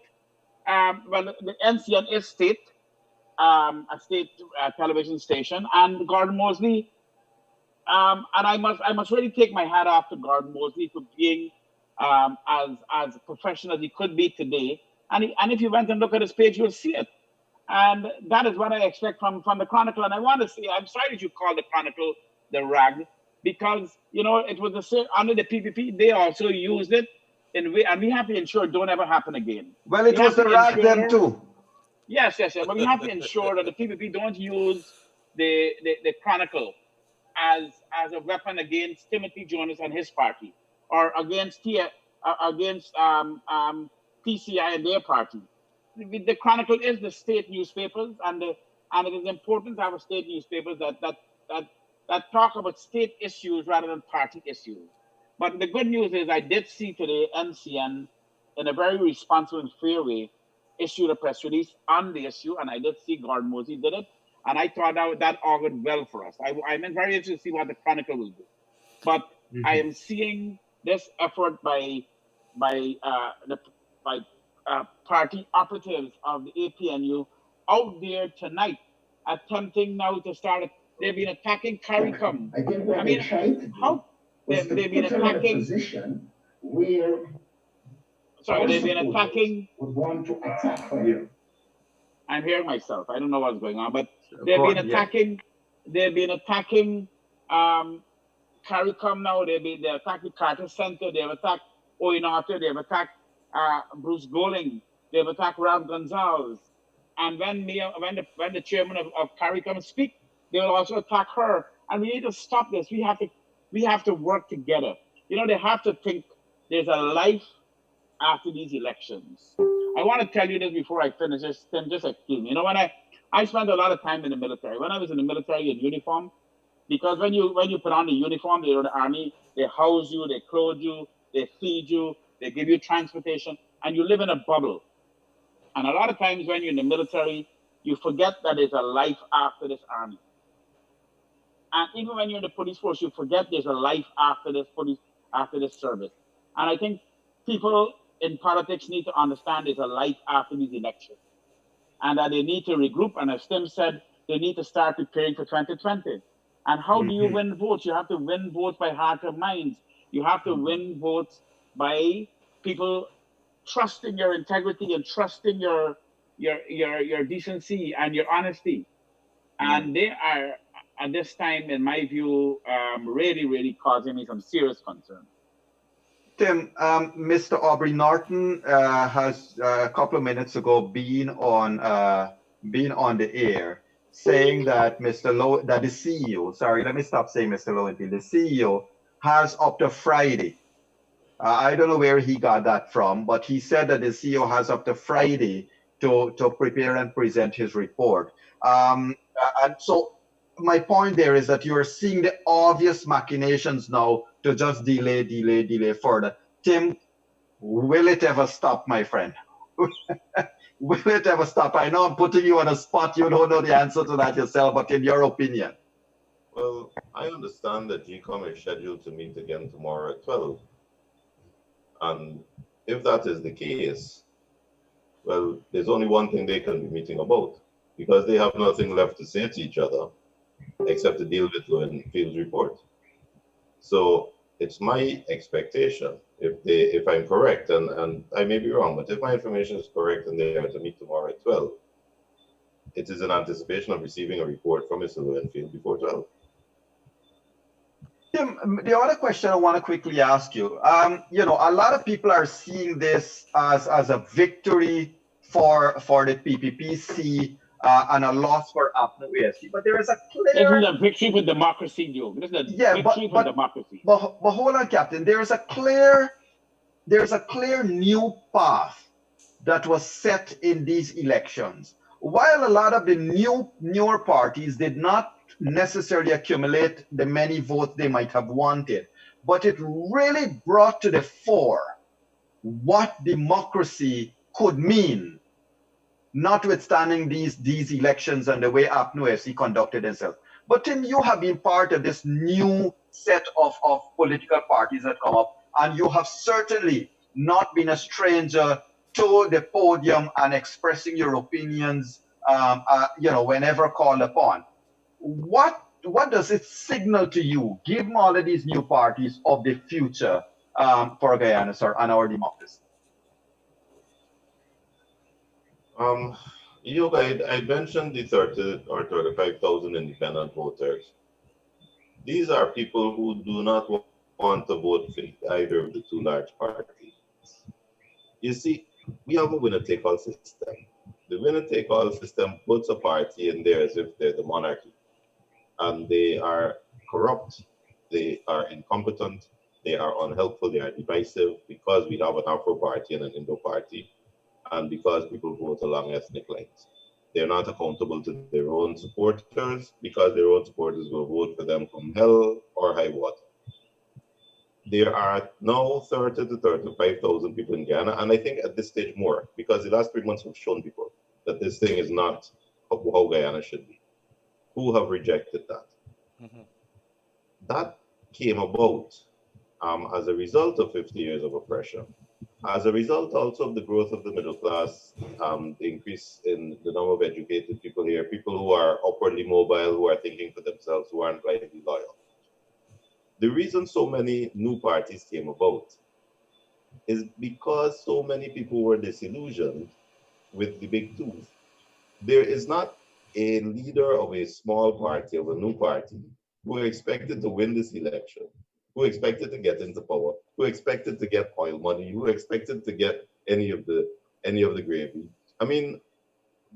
Well, the NCN is state, a state television station, and Gordon Mosley. And I must really take my hat off to Gordon Mosley for being as professional as he could be today. And if you went and look at his page, you'll see it. And that is what I expect from the Chronicle. And I want to say, I'm sorry that you call the Chronicle the rag, because, you know, it was the same under the PPP. They also used it in way, and we have to ensure it don't ever happen again. Well, it was the rag then too. Yes. But we have to ensure that the PPP don't use the Chronicle as a weapon against Timothy Jonas and his party, or against PCI and their party. The Chronicle is the state newspapers, and it is important to have state newspapers that talk about state issues rather than party issues. But the good news is I did see today NCN, in a very responsible and fair way, issued a press release on the issue, and I did see Gordon Mosley did it, and I thought that augured well for us. I'm very interested to see what the Chronicle will do. But I am seeing this effort by party operatives of the APNU out there tonight, attempting now to start. They've been attacking CARICOM. I mean, how they've been attacking. Position where they've been attacking. Would want to attack you. I'm hearing myself. I don't know what's going on, but they've been attacking. They've been attacking CARICOM now. They're attacking Carter Center. They've attacked Oinata. They've attacked Bruce Goling. They've attacked Rob Gonzalez. And when the chairman of CARICOM speak, they will also attack her. And we need to stop this. We have to work together. You know, they have to think there's a life after these elections. I want to tell you this before I finish. Just excuse me. You know, when I spent a lot of time in the military. When I was in the military in uniform, because when you put on the uniform, you're in the army, they house you, they clothe you, they feed you, they give you transportation, and you live in a bubble. And a lot of times when you're in the military, you forget that there's a life after this army. And even when you're in the police force, you forget there's a life after this service. And I think people in politics need to understand there's a life after these elections. And that they need to regroup. And as Tim said, they need to start preparing for 2020. And how do you win votes? You have to win votes by heart and minds. You have to win votes by people trusting your integrity and trusting your decency and your honesty. And they are, at this time, in my view, really, really causing me some serious concern. Tim, Mr. Aubrey Norton has a couple of minutes ago been on the air saying that that the CEO, sorry, let me stop saying Mr. Lowenfield, the CEO has up to Friday. I don't know where he got that from, but he said that the CEO has up to Friday to prepare and present his report. And so my point there is that you're seeing the obvious machinations now to just delay further. Tim, will it ever stop, my friend? Will it ever stop? I know I'm putting you on a spot. You don't know the answer to that yourself, but in your opinion. Well, I understand that GECOM is scheduled to meet again tomorrow at 12. And if that is the case, well, there's only one thing they can be meeting about, because they have nothing left to say to each other except to deal with Lowenfield's report. So it's my expectation, if I'm correct, and I may be wrong, but if my information is correct and they are to meet tomorrow at 12, it is in anticipation of receiving a report from Mr. Lowenfield before 12. Tim, the other question I want to quickly ask you, a lot of people are seeing this as a victory for the PPPC and a loss for APNO ASC, but there is a This clear... is a victory for democracy, Joe. This is a victory for democracy. But hold on, Captain. There's a clear new path that was set in these elections. While a lot of the newer parties did not necessarily accumulate the many votes they might have wanted, but it really brought to the fore what democracy could mean, notwithstanding these elections and the way APNO FC conducted themselves. But Tim, you have been part of this new set of political parties that come up, and you have certainly not been a stranger to the podium and expressing your opinions, whenever called upon. What does it signal to you, given all of these new parties, of the future for Guyana, sir, and our democracy? I mentioned the 30 or 35,000 independent voters. These are people who do not want to vote for either of the two large parties. You see, we have a winner-take-all system. The winner-take-all system puts a party in there as if they're the monarchy. And they are corrupt, they are incompetent, they are unhelpful, they are divisive, because we have an Afro party and an Indo party, and because people vote along ethnic lines. They're not accountable to their own supporters, because their own supporters will vote for them from hell or high water. There are now 30 to 35,000 people in Guyana, and I think at this stage more, because the last 3 months have shown people that this thing is not how Guyana should be, who have rejected that. Mm-hmm. That came about as a result of 50 years of oppression, as a result also of the growth of the middle class, the increase in the number of educated people here, people who are upwardly mobile, who are thinking for themselves, who aren't blindly loyal. The reason so many new parties came about is because so many people were disillusioned with the big two. There is not a leader of a small party, of a new party, who expected to win this election, who expected to get into power, who expected to get oil money, who expected to get any of the gravy. I mean,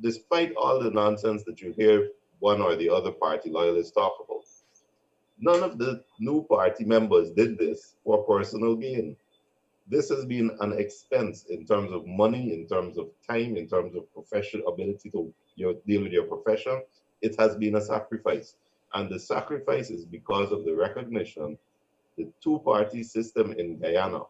despite all the nonsense that you hear one or the other party loyalists talk about, none of the new party members did this for personal gain. This has been an expense in terms of money, in terms of time, in terms of professional ability to deal with your profession. It has been a sacrifice. And the sacrifice is because of the recognition the two-party system in Guyana,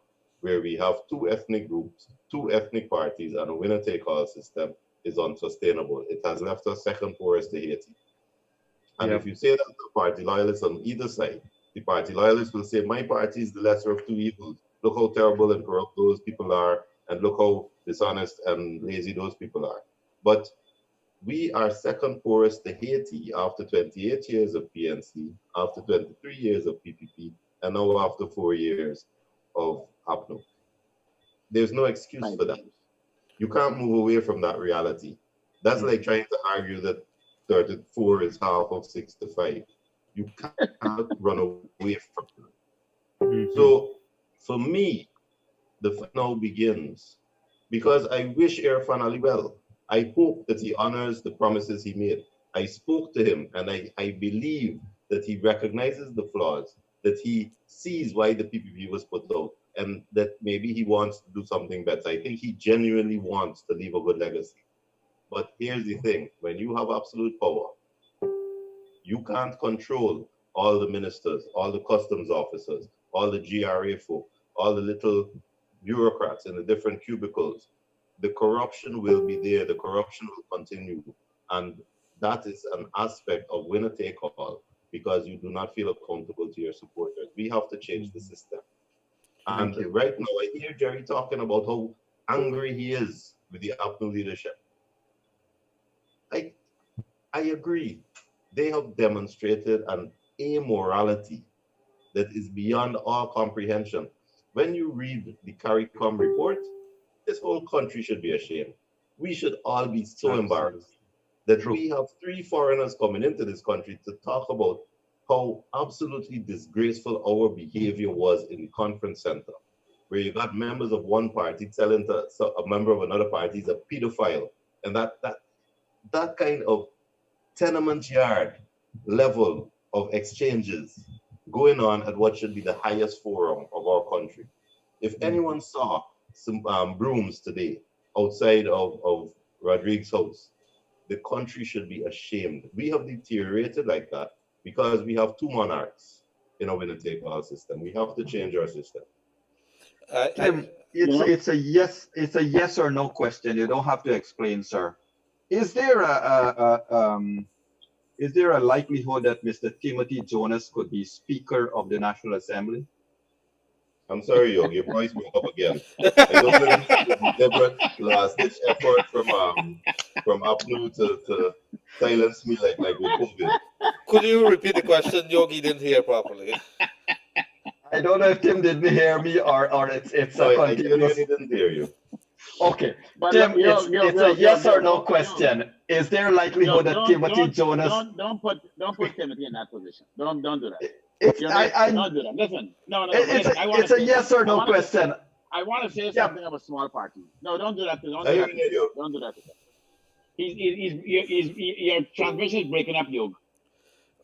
where we have two ethnic groups, two ethnic parties, and a winner-take-all system, is unsustainable. It has left us second poorest to Haiti. And if you say that to party loyalists on either side, the party loyalists will say, my party is the lesser of two evils. Look how terrible and corrupt those people are, and look how dishonest and lazy those people are. But we are second poorest to Haiti after 28 years of PNC, after 23 years of PPP, and now after 4 years of APNO. There's no excuse for that. You can't move away from that reality. That's like trying to argue that 34 is half of 65. You can't run away from it. Mm-hmm. So for me, the fight now begins because I wish Irfan Ali well. I hope that he honors the promises he made. I spoke to him and I believe that he recognizes the flaws, that he sees why the PPP was put out, and that maybe he wants to do something better. I think he genuinely wants to leave a good legacy. But here's the thing, when you have absolute power, you can't control all the ministers, all the customs officers, all the GRA folk, all the little bureaucrats in the different cubicles. The corruption will be there, the corruption will continue. And that is an aspect of winner take all because you do not feel accountable to your supporters. We have to change the system. And right now, I hear Gerry talking about how angry he is with the APNO leadership. I agree. They have demonstrated an amorality that is beyond all comprehension. When you read the CARICOM report, this whole country should be ashamed. We should all be so embarrassed that True. we have three foreigners coming into this country to talk about how absolutely disgraceful our behavior was in the conference center, where you got members of one party telling a member of another party he's a pedophile, and that kind of tenement yard level of exchanges going on at what should be the highest forum of our country. If anyone saw some brooms today outside of Rodriguez's house, the country should be ashamed. We have deteriorated like that because we have two monarchs in our winner take all system. We have to change our system. Tim, it's a yes or no question. You don't have to explain, sir. Is there a likelihood that Mr. Timothy Jonas could be Speaker of the National Assembly? I'm sorry, Yog, your voice broke up again. I don't know if it's a deliberate last-ditch effort from APNU to silence me like with COVID. Could you repeat the question? Yogi didn't hear properly. I don't know if Tim didn't hear me or it's a I continuous. genuinely didn't hear you. Okay, But Tim, yo, it's a yes or no question. Is there a likelihood that Timothy Jonas? Don't put Timothy in that position. Don't do that. Don't do that. Listen, no. It's a yes or no question. I want to say something of a small party. No, don't do that. Don't do that. Your transmission is breaking up, Yog.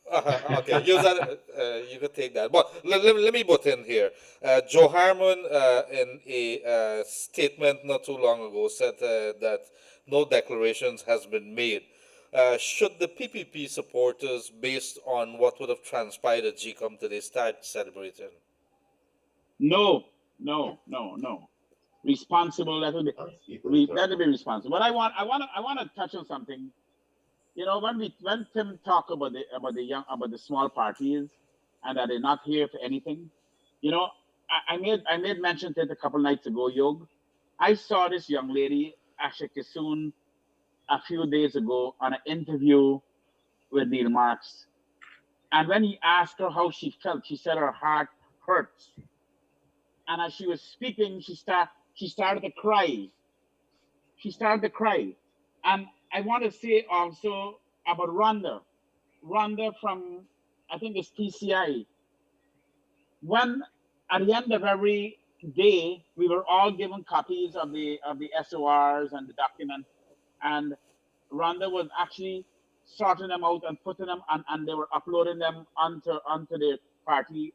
Okay, you could take that. But let me butt in here. Joe Harmon, in a statement not too long ago, said that no declarations has been made. Should the PPP supporters, based on what would have transpired at GECOM today, start celebrating? No. Responsible. That will be responsible. But I want to touch on something. You know, when Tim talk about the small parties and that they're not here for anything, you know, I made mention to it a couple nights ago, Yog. I saw this young lady, Asha Kisoon, a few days ago on an interview with Neil Marks. And when he asked her how she felt, she said her heart hurts. And as she was speaking, she started to cry. And I want to say also about Rhonda. Rhonda from, I think it's TCI. When at the end of every day, we were all given copies of the SORs and the document, and Rhonda was actually sorting them out and putting them and they were uploading them onto their party's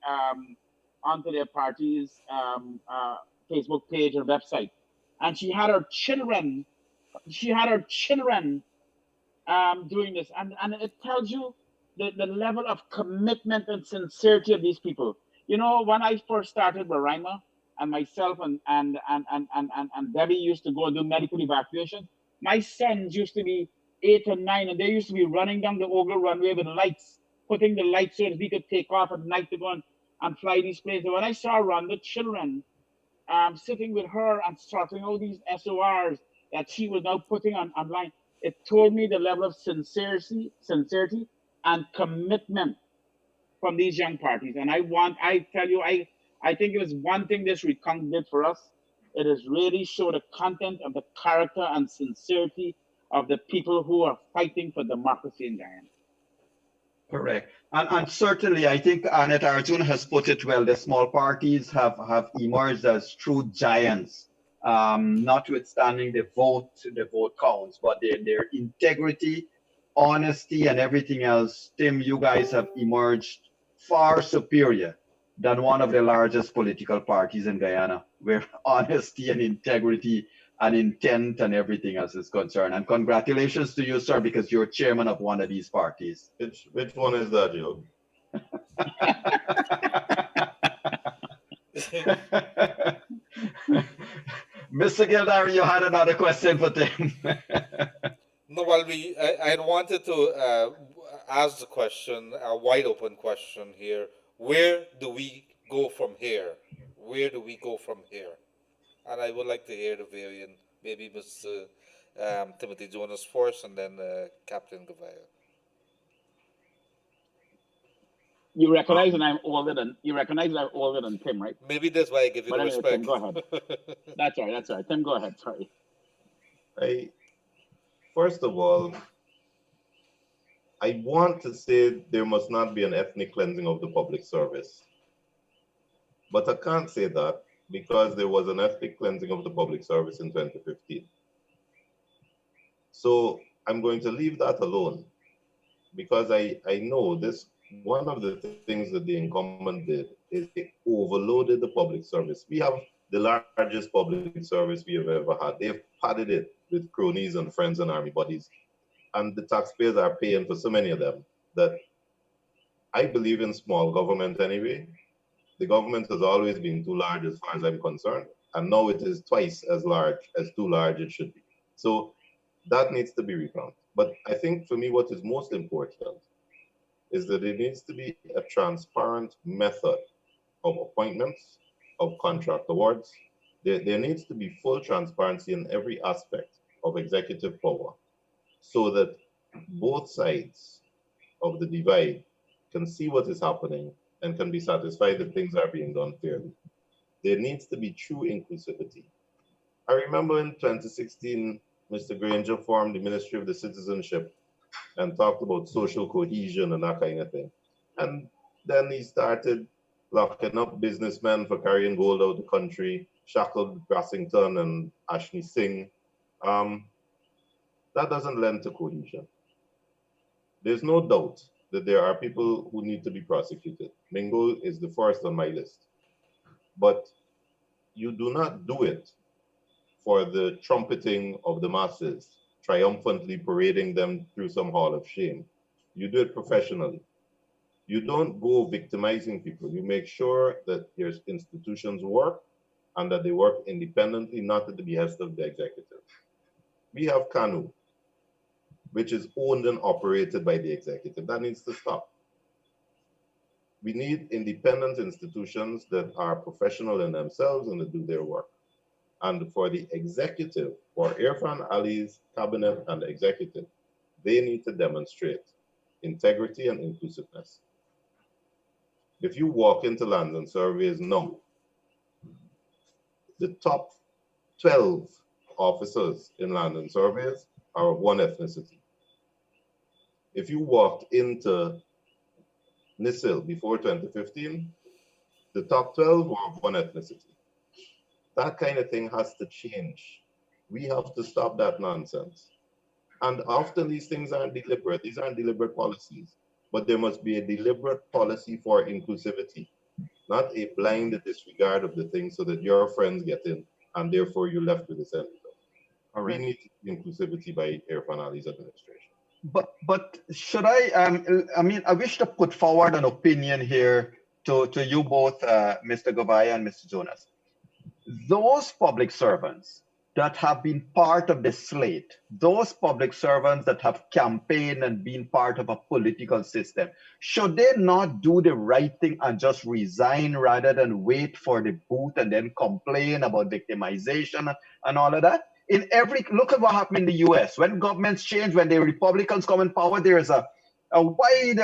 Facebook page or website. And she had her children doing this, and it tells you the level of commitment and sincerity of these people. You know, when I first started Baraima, and myself and Debbie used to go and do medical evacuation, my sons used to be 8 and 9, and they used to be running down the Ogle runway with lights, putting the lights so that we could take off at night to go and fly these planes. And when I saw Rhonda children sitting with her and sorting out these SORs that she was now putting online, it told me the level of sincerity and commitment from these young parties. And I tell you, I think it was one thing this recount did for us. It has really showed the content of the character and sincerity of the people who are fighting for democracy in Guyana. Correct. And certainly, I think Annette Arjun has put it well. The small parties have emerged as true giants, notwithstanding the vote counts, but their integrity, honesty, and everything else. Tim, you guys have emerged far superior than one of the largest political parties in Guyana, where honesty and integrity and intent and everything else is concerned. And congratulations to you, sir, because you're chairman of one of these parties. Which one is that, Joe? Mr. Gildarie, you had another question for Tim. No, well, I wanted to ask the question, a wide open question here. Where do we go from here? Where do we go from here? And I would like to hear the variant, maybe Mr. Timothy Jonas first, and then Captain Gouveia. You recognize that I'm older than Tim, right? Maybe that's why I give you But the anyway, Tim, respect. go ahead. That's all right. That's all right. Tim, go ahead. Sorry. First of all, I want to say there must not be an ethnic cleansing of the public service. But I can't say that because there was an ethnic cleansing of the public service in 2015. So I'm going to leave that alone because I know this, one of the things that the incumbent did is they overloaded the public service. We have the largest public service we have ever had. They've padded it with cronies and friends and army buddies. And the taxpayers are paying for so many of them that I believe in small government anyway. The government has always been too large as far as I'm concerned. And now it is twice as large as too large it should be. So that needs to be recounted. But I think for me, what is most important is that it needs to be a transparent method of appointments, of contract awards. There needs to be full transparency in every aspect of executive power so that both sides of the divide can see what is happening and can be satisfied that things are being done fairly. There needs to be true inclusivity. I remember in 2016, Mr. Granger formed the Ministry of the Citizenship and talked about social cohesion and that kind of thing. And then he started locking up businessmen for carrying gold out of the country, shackled Brassington and Ashley Singh. That doesn't lend to cohesion. There's no doubt that there are people who need to be prosecuted. Mingo is the first on my list. But you do not do it for the trumpeting of the masses, triumphantly parading them through some hall of shame. You do it professionally. You don't go victimizing people. You make sure that your institutions work and that they work independently, not at the behest of the executive. We have KANU, which is owned and operated by the executive. That needs to stop. We need independent institutions that are professional in themselves and that do their work. And for the executive, for Irfan Ali's cabinet and the executive, they need to demonstrate integrity and inclusiveness. If you walk into Lands and Surveys now, the top 12 officers in Land and Surveys are of one ethnicity. If you walked into NISIL before 2015, the top 12 were of one ethnicity. That kind of thing has to change. We have to stop that nonsense. And often these things aren't deliberate. These aren't deliberate policies. But there must be a deliberate policy for inclusivity, not a blind disregard of the things so that your friends get in and therefore you're left with the senator. We need inclusivity by Irfan Ali's administration. But should I wish to put forward an opinion here to you both, Mr. Gouveia and Mr. Jonas. Those public servants that have been part of the slate, those public servants that have campaigned and been part of a political system, should they not do the right thing and just resign rather than wait for the boot and then complain about victimization and all of that? Look at what happened in the US. When governments change, when the Republicans come in power, there's a wide,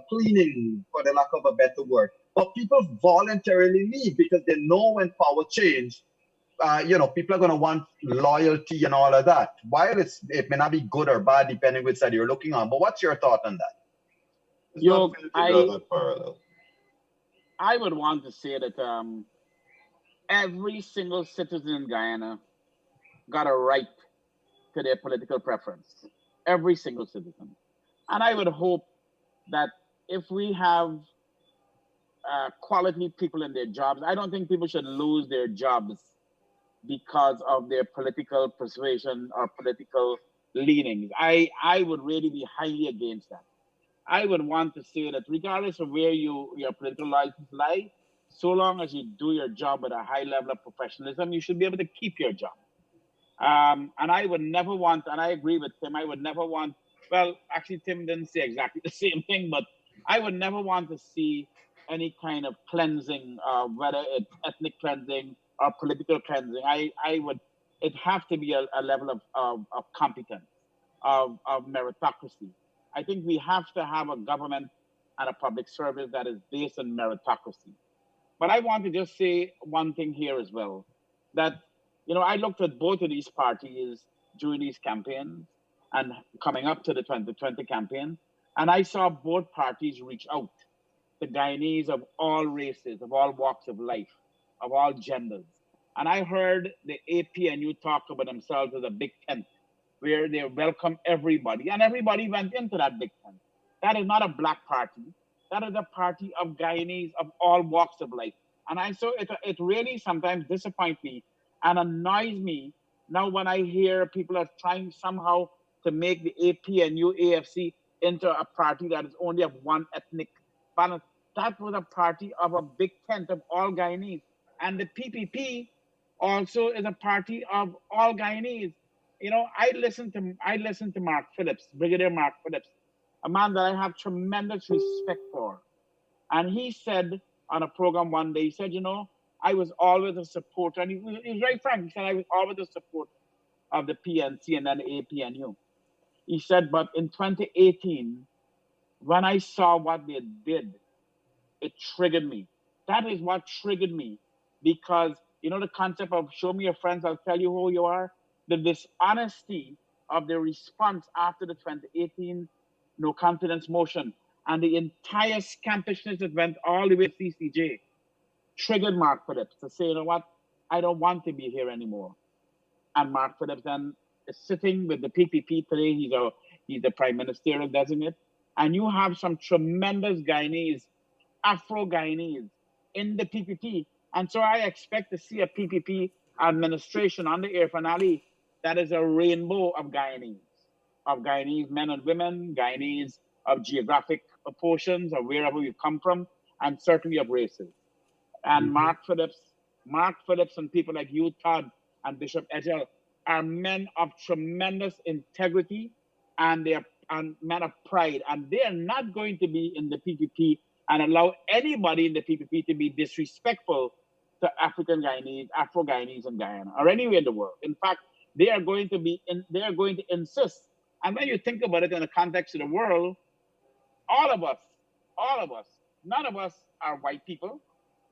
cleaning, for the lack of a better word. But people voluntarily leave because they know when power change, people are going to want loyalty and all of that. While it may not be good or bad, depending which side you're looking on. But what's your thought on that? I would want to say that every single citizen in Guyana got a right to their political preference. Every single citizen. And I would hope that if we have quality people in their jobs, I don't think people should lose their jobs because of their political persuasion or political leanings. I would really be highly against that. I would want to say that regardless of where your political license lies, so long as you do your job with a high level of professionalism, you should be able to keep your job. And I would never want, and I agree with Tim, I would never want, well, actually Tim didn't say exactly the same thing, but I would never want to see any kind of cleansing, whether it's ethnic cleansing or political cleansing. It have to be a level of competence, of meritocracy. I think we have to have a government and a public service that is based on meritocracy. But I want to just say one thing here as well, that, I looked at both of these parties during these campaigns and coming up to the 2020 campaign, and I saw both parties reach out to Guyanese of all races, of all walks of life, of all genders. And I heard the APNU talk about themselves as a big tent where they welcome everybody, and everybody went into that big tent. That is not a black party. That is a party of Guyanese of all walks of life. And it really sometimes disappoints me and annoys me now when I hear people are trying somehow to make the APNU AFC into a party that is only of one ethnic balance. That was a party of a big tent of all Guyanese. And the PPP also is a party of all Guyanese. I listened to Mark Phillips, Brigadier Mark Phillips, a man that I have tremendous respect for. And he said on a program one day, he said, I was always a supporter, and he was very frank. He said, I was always a supporter of the PNC and then the APNU. He said, but in 2018, when I saw what they did, it triggered me. That is what triggered me, because, the concept of show me your friends, I'll tell you who you are. The dishonesty of the response after the 2018 no confidence motion and the entire scampishness that went all the way to CCJ triggered Mark Phillips to say, what, I don't want to be here anymore. And Mark Phillips then is sitting with the PPP today. He's the prime ministerial designate. And you have some tremendous Guyanese, Afro-Guyanese in the PPP. And so I expect to see a PPP administration under Irfan Ali that is a rainbow of Guyanese men and women, Guyanese of geographic portions of wherever we come from, and certainly of races. And Mark Phillips and people like you, Todd, and Bishop Edgell are men of tremendous integrity, and they are men of pride. And they are not going to be in the PPP and allow anybody in the PPP to be disrespectful to African Guyanese, Afro Guyanese in Guyana, or anywhere in the world. In fact, they are going to insist. And when you think about it in the context of the world, all of us, none of us are white people.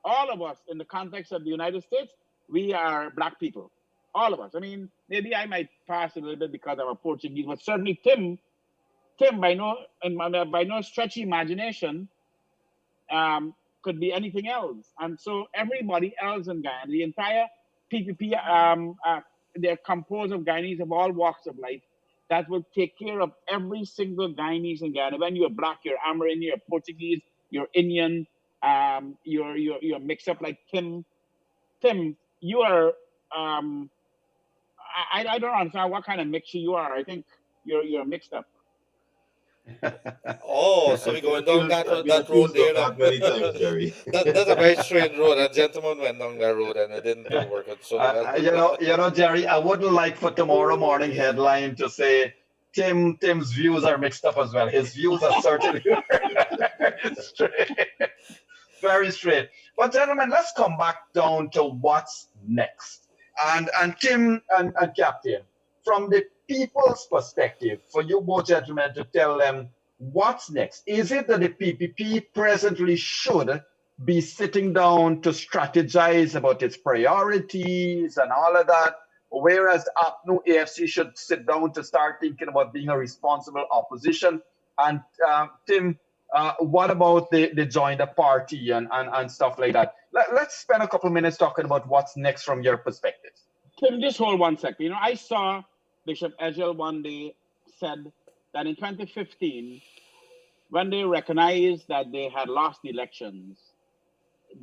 All of us in the context of the United States, we are black people. All of us. I mean, maybe I might pass a little bit because I'm a Portuguese, but certainly Tim by no stretch of imagination, could be anything else. And so everybody else in Guyana, the entire PPP, they're composed of Guyanese of all walks of life that will take care of every single Guyanese in Guyana. When you're black, you're Amerindian, you're Portuguese, you're Indian, you're mixed up like Tim. Tim, you are, I don't understand what kind of mixture you are. I think you're mixed up. Oh, so we're going down that road there. That many times, Gerry. That's a very strange road. A gentleman went down that road and it didn't work out so well. Jerry, I wouldn't like for tomorrow morning headline to say Tim's views are mixed up as well. His views are certainly straight. Very straight. But gentlemen, let's come back down to what's next. And Tim and Captain, from the people's perspective, for you both gentlemen to tell them what's next. Is it that the PPP presently should be sitting down to strategize about its priorities and all of that, whereas the APNU AFC should sit down to start thinking about being a responsible opposition? And Tim, what about the join the party and stuff like that? Let's spend a couple of minutes talking about what's next from your perspective. Tim, just hold 1 second. I saw Bishop Edgell one day said that in 2015, when they recognized that they had lost the elections,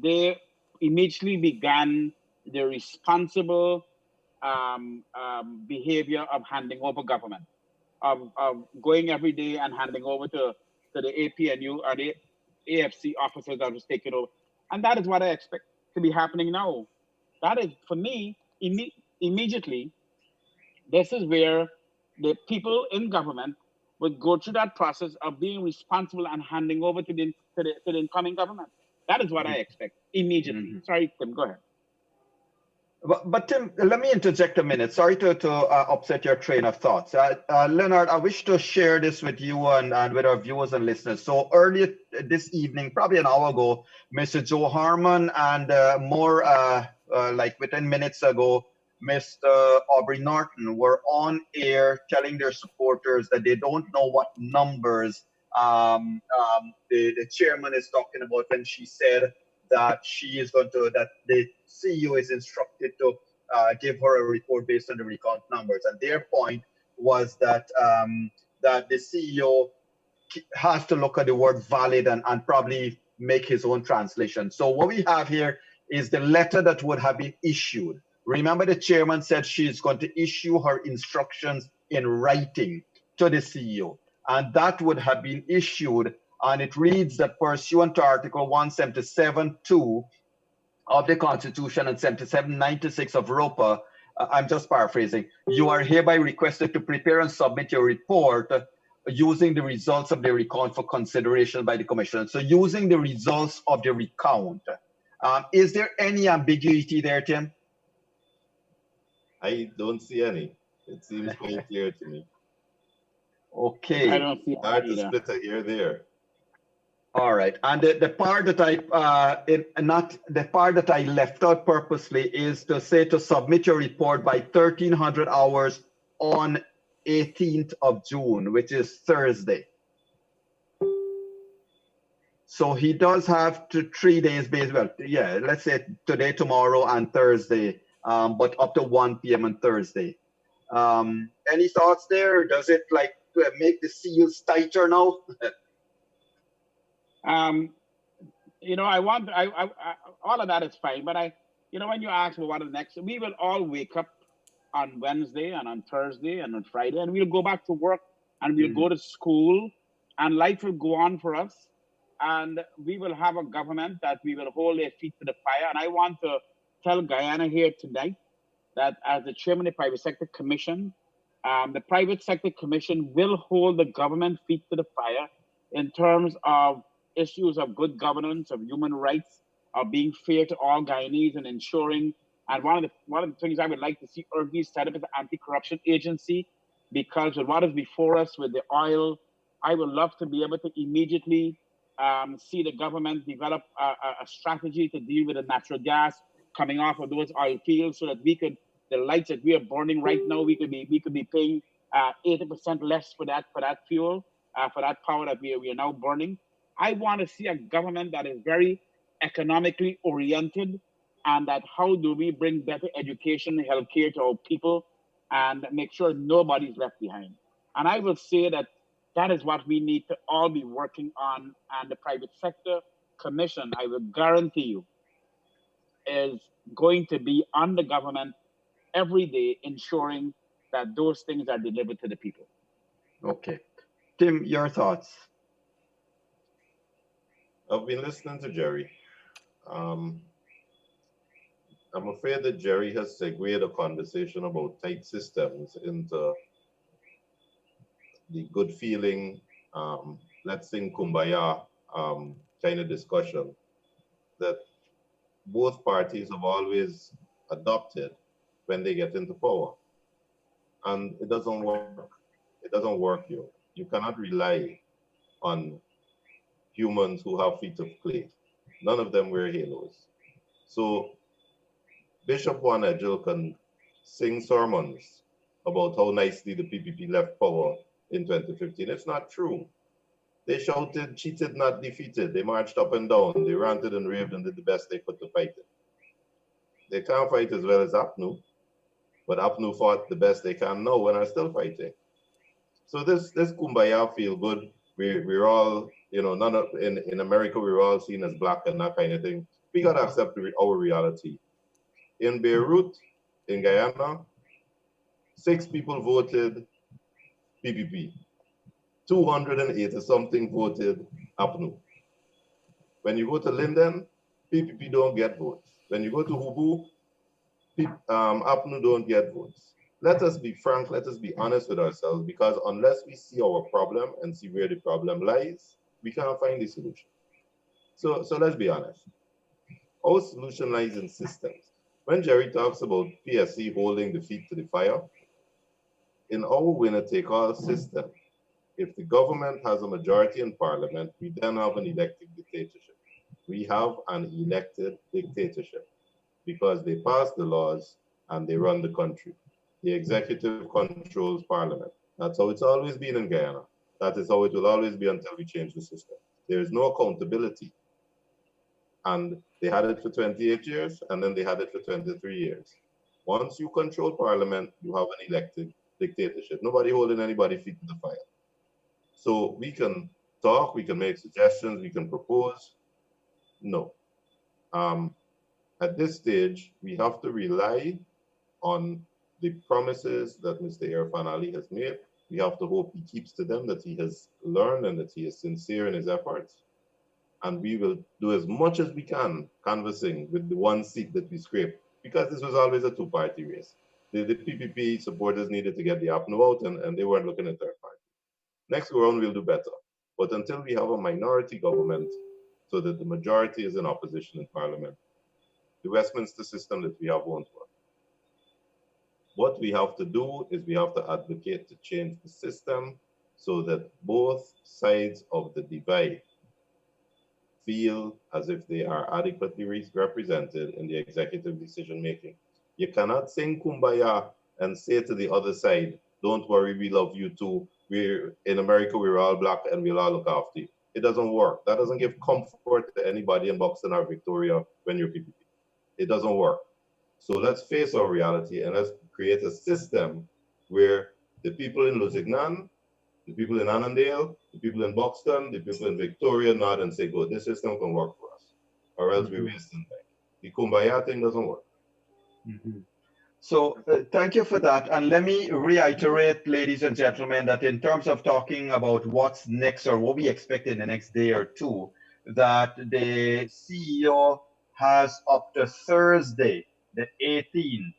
they immediately began the responsible behavior of handing over government, of going every day and handing over to the APNU or the AFC officers that was taking over. And that is what I expect to be happening now. That is, for me, immediately, this is where the people in government would go through that process of being responsible and handing over to the incoming government. That is what I expect immediately. Sorry, Tim, go ahead. But Tim, let me interject a minute. Sorry to upset your train of thoughts. Leonard, I wish to share this with you and with our viewers and listeners. So earlier this evening, probably an hour ago, Mr. Joe Harmon and more like within minutes ago, Mr. Aubrey Norton were on air telling their supporters that they don't know what numbers the chairman is talking about when she said that she is going to, that the CEO is instructed to give her a report based on the recount numbers. And their point was that that the CEO has to look at the word valid and probably make his own translation. So what we have here is the letter that would have been issued. Remember, the chairman said she is going to issue her instructions in writing to the CEO, and that would have been issued. And it reads that pursuant to Article 177(2) of the Constitution and 7796 of ROPA, I'm just paraphrasing, you are hereby requested to prepare and submit your report using the results of the recount for consideration by the Commission. So using the results of the recount. Is there any ambiguity there, Tim? I don't see any. It seems quite clear to me. Okay. I don't see Hard that to either. split a hair there. All right, and the part that the part that I left out purposely is to say to submit your report by 1300 hours on 18th of June, which is Thursday. So he does have 3 days based, well, yeah, let's say today, tomorrow, and Thursday, but up to 1 p.m. on Thursday. Any thoughts there? Does it like make the seals tighter now? You know, I all of that is fine, but when you ask me what the next, we will all wake up on Wednesday and on Thursday and on Friday, and we'll go back to work and we'll go to school, and life will go on for us, and we will have a government that we will hold their feet to the fire. And I want to tell Guyana here tonight that as the chairman of the Private Sector Commission, the Private Sector Commission will hold the government feet to the fire in terms of issues of good governance, of human rights, of being fair to all Guyanese, and ensuring. And one of the things I would like to see early set up as an anti-corruption agency, because with what is before us with the oil, I would love to be able to immediately see the government develop a strategy to deal with the natural gas coming off of those oil fields, so that the lights that we are burning right now, we could be paying 80% less for that fuel, for that power that we are now burning. I want to see a government that is very economically oriented, and that how do we bring better education and healthcare to our people and make sure nobody's left behind. And I will say that is what we need to all be working on. And the Private Sector Commission, I will guarantee you, is going to be on the government every day, ensuring that those things are delivered to the people. Okay. Tim, your thoughts? I've been listening to Gerry. I'm afraid that Gerry has segued a conversation about tight systems into the good feeling, let's sing Kumbaya kind of discussion that both parties have always adopted when they get into power. And it doesn't work. It doesn't work, You cannot rely on humans who have feet of clay. None of them wear halos. So Bishop Wanajil can sing sermons about how nicely the PPP left power in 2015. It's not true. They shouted, cheated, not defeated. They marched up and down. They ranted and raved and did the best they could to fight it. They can't fight as well as APNU, but APNU fought the best they can now and are still fighting. So this Kumbaya feel good. We're all, none of in America we're all seen as black and that kind of thing. We gotta accept our reality. In Beirut, in Guyana, 6 people voted PPP. 280 something voted APNU. When you go to Linden, PPP don't get votes. When you go to Hubu, APNU don't get votes. Let us be frank, let us be honest with ourselves, because unless we see our problem and see where the problem lies, we can't find the solution. So let's be honest. Our solution lies in systems. When Gerry talks about PSC holding the feet to the fire, in our winner-take-all system, if the government has a majority in parliament, we then have an elected dictatorship. We have an elected dictatorship because they pass the laws and they run the country. The executive controls parliament. That's how it's always been in Guyana. That is how it will always be until we change the system. There is no accountability. And they had it for 28 years, and then they had it for 23 years. Once you control parliament, you have an elected dictatorship. Nobody holding anybody's feet to the fire. So we can talk, we can make suggestions, we can propose. No. At this stage, we have to rely on the promises that Mr. Irfan Ali has made. We have to hope he keeps to them, that he has learned and that he is sincere in his efforts. And we will do as much as we can canvassing with the one seat that we scraped, because this was always a two-party race. The PPP supporters needed to get the APNO out, and they weren't looking at third party. Next go round, we'll do better. But until we have a minority government so that the majority is in opposition in parliament, the Westminster system that we have won't work. What we have to do is we have to advocate to change the system so that both sides of the divide feel as if they are adequately represented in the executive decision making. You cannot sing Kumbaya and say to the other side, don't worry, we love you too. We're in America, we're all black and we'll all look after you. It doesn't work. That doesn't give comfort to anybody in Buxton or Victoria when you're PPP. It doesn't work. So let's face our reality and let's create a system where the people in Lusignan, the people in Annandale, the people in Buxton, the people in Victoria nod and say, good, this system can work for us, or else we're wasting time. The Kumbaya thing doesn't work. So thank you for that. And let me reiterate, ladies and gentlemen, that in terms of talking about what's next or what we expect in the next day or two, that the CEO has up to Thursday, the 18th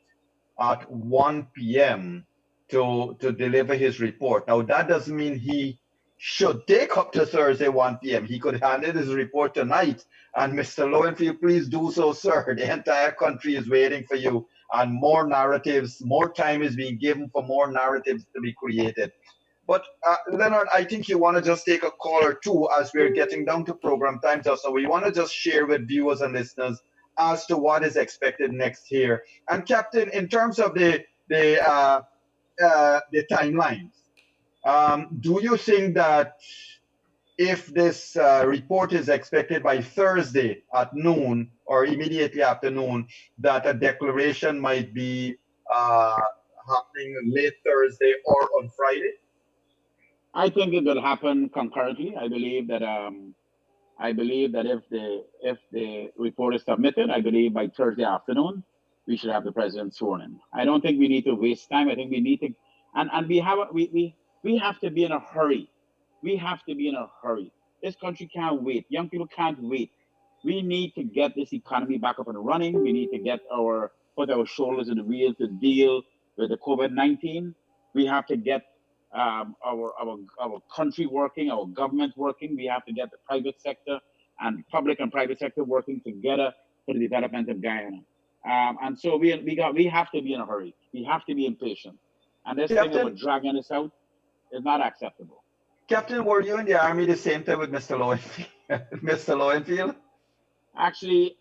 at 1 p.m. to deliver his report. Now, that doesn't mean he should take up to Thursday, 1 p.m. He could hand in his report tonight. And Mr. Lowenfield, please do so, sir. The entire country is waiting for you. And more narratives, more time is being given for more narratives to be created. But Leonard, I think you want to just take a call or two as we're getting down to program time. So we want to just share with viewers and listeners as to what is expected next year. And Captain, in terms of the timelines, do you think that if this report is expected by Thursday at noon or immediately after noon, that a declaration might be happening late Thursday or on Friday? I think it will happen concurrently. I believe that if the report is submitted, I believe by Thursday afternoon, we should have the president sworn in. I don't think we need to waste time. I think we need to, and we have to be in a hurry. We have to be in a hurry. This country can't wait. Young people can't wait. We need to get this economy back up and running. We need to put our shoulders in the wheel to deal with the COVID-19. We have to get our country working, our government working. We have to get the private sector and public and private sector working together for the development of Guyana. And so we have to be in a hurry. We have to be impatient. And this thing about dragging this out is not acceptable. Captain, were you in the army the same time with Mr. Lowenfield? Mr. Lowenfield? Actually,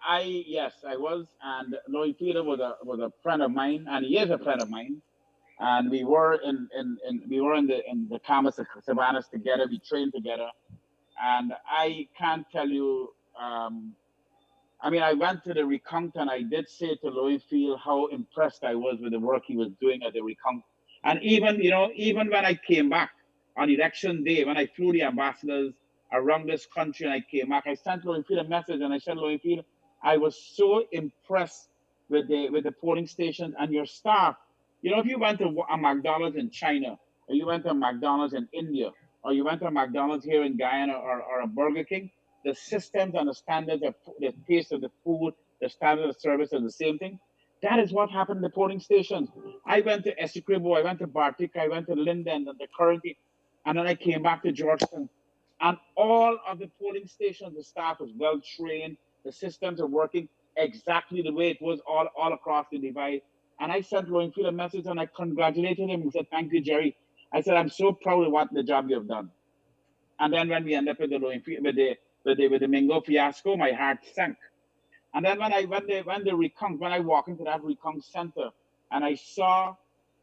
yes, I was, and Lowenfield was a friend of mine, and he is a friend of mine. And we were in the camp of Savannahs together. We trained together, and I can't tell you. I went to the recount, and I did say to Lowenfield how impressed I was with the work he was doing at the recount. And even when I came back on election day, when I flew the ambassadors around this country and I came back, I sent Lowenfield a message and I said, Lowenfield, I was so impressed with the polling stations and your staff. If you went to a McDonald's in China, or you went to a McDonald's in India, or you went to a McDonald's here in Guyana or a Burger King, the systems and the standards, the taste of the food, the standard of service are the same thing. That is what happened in the polling stations. I went to Essequibo, I went to Bartica, I went to Linden and the Currently, and then I came back to Georgetown. And all of the polling stations, the staff was well trained, the systems are working. exactly the way it was all across the divide. And I sent Lowenfield a message and I congratulated him and said, "Thank you, Gerry." I said, "I'm so proud of what the job you have done." And then when we ended up with the Lowenfield, with the Mingo fiasco, my heart sank. And then when I walked into that recount center and I saw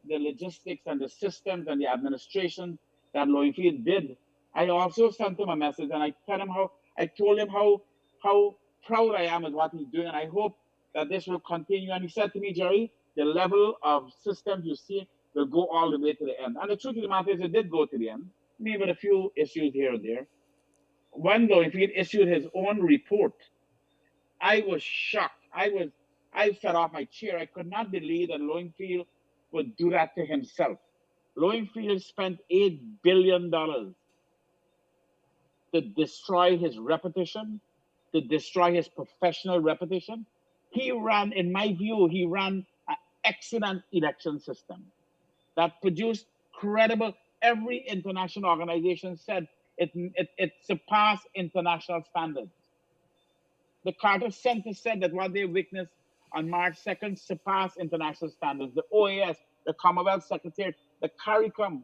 the logistics and the systems and the administration that Lowenfield did, I also sent him a message and I told him how proud I am with what he's doing, and I hope that this will continue. And he said to me, "Gerry, the level of systems you see will go all the way to the end." And the truth of the matter is, it did go to the end, maybe with a few issues here and there. When Lowenfield issued his own report, I was shocked. I fell off my chair. I could not believe that Lowenfield would do that to himself. Lowenfield spent $8 billion to destroy his reputation, to destroy his professional reputation. In my view, he ran an excellent election system that produced credible. Every international organization said it surpassed international standards. The Carter Center said that what they witnessed on March 2nd surpassed international standards. The OAS, the Commonwealth Secretariat, the CARICOM,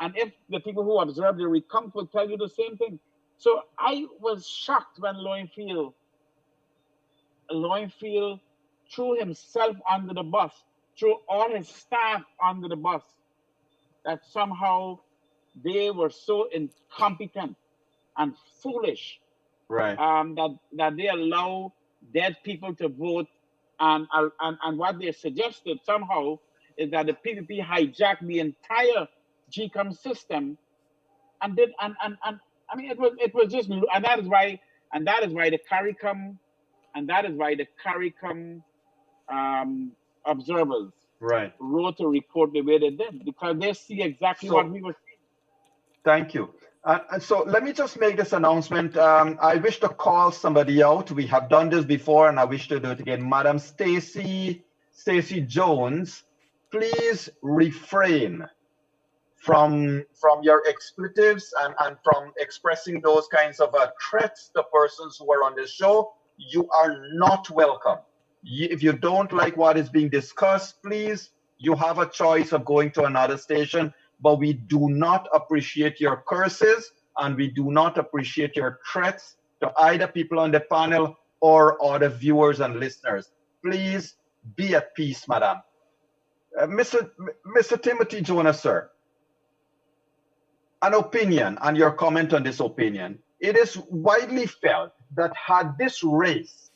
and if the people who observed the recount will tell you the same thing. So I was shocked when Lowenfield threw himself under the bus, threw all his staff under the bus, that somehow they were so incompetent and foolish, Right. that they allow dead people to vote, and what they suggested somehow is that the PPP hijacked the entire GECOM system and did and I mean it was just, and that is why the CARICOM observers Right. wrote a report the way they did, because they see exactly what we were seeing. Thank you. And so let me just make this announcement. I wish to call somebody out. We have done this before, and I wish to do it again. Madam Stacy Jones, please refrain from your expletives and from expressing those kinds of threats to persons who are on the show. You are not welcome. If you don't like what is being discussed, please, you have a choice of going to another station. But we do not appreciate your curses, and we do not appreciate your threats to either people on the panel or other viewers and listeners. Please be at peace, madam. Mr. Timothy Jonas, sir, an opinion and your comment on this opinion. It is widely felt that had this race,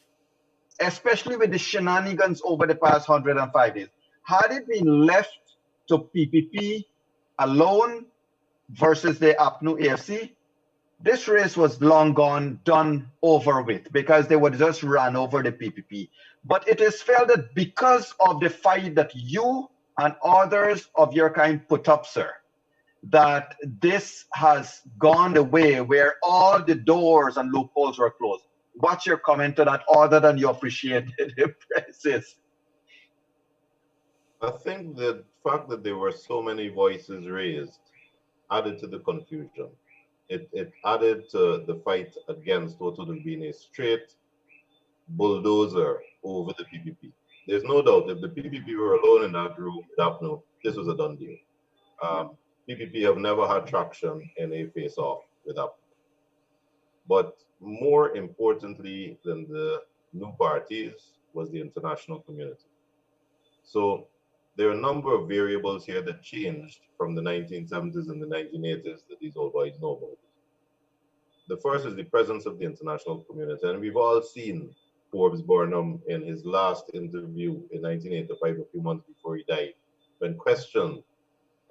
especially with the shenanigans over the past 105 days, had it been left to PPP alone versus the APNU AFC, this race was long gone, done over with, because they would just run over the PPP. But it is felt that because of the fight that you and others of your kind put up, sir, that this has gone the way where all the doors and loopholes were closed. What's your comment to that, other than you appreciate the praises? I think the fact that there were so many voices raised added to the confusion. It added to the fight against what would have been a straight bulldozer over the PPP. There's no doubt if the PPP were alone in that room with APNU, this was a done deal. PPP have never had traction in a face-off with APNU. But more importantly than the new parties was the international community. So there are a number of variables here that changed from the 1970s and the 1980s that these old boys know about. The first is the presence of the international community. And we've all seen Forbes Burnham in his last interview in 1985, a few months before he died, when questioned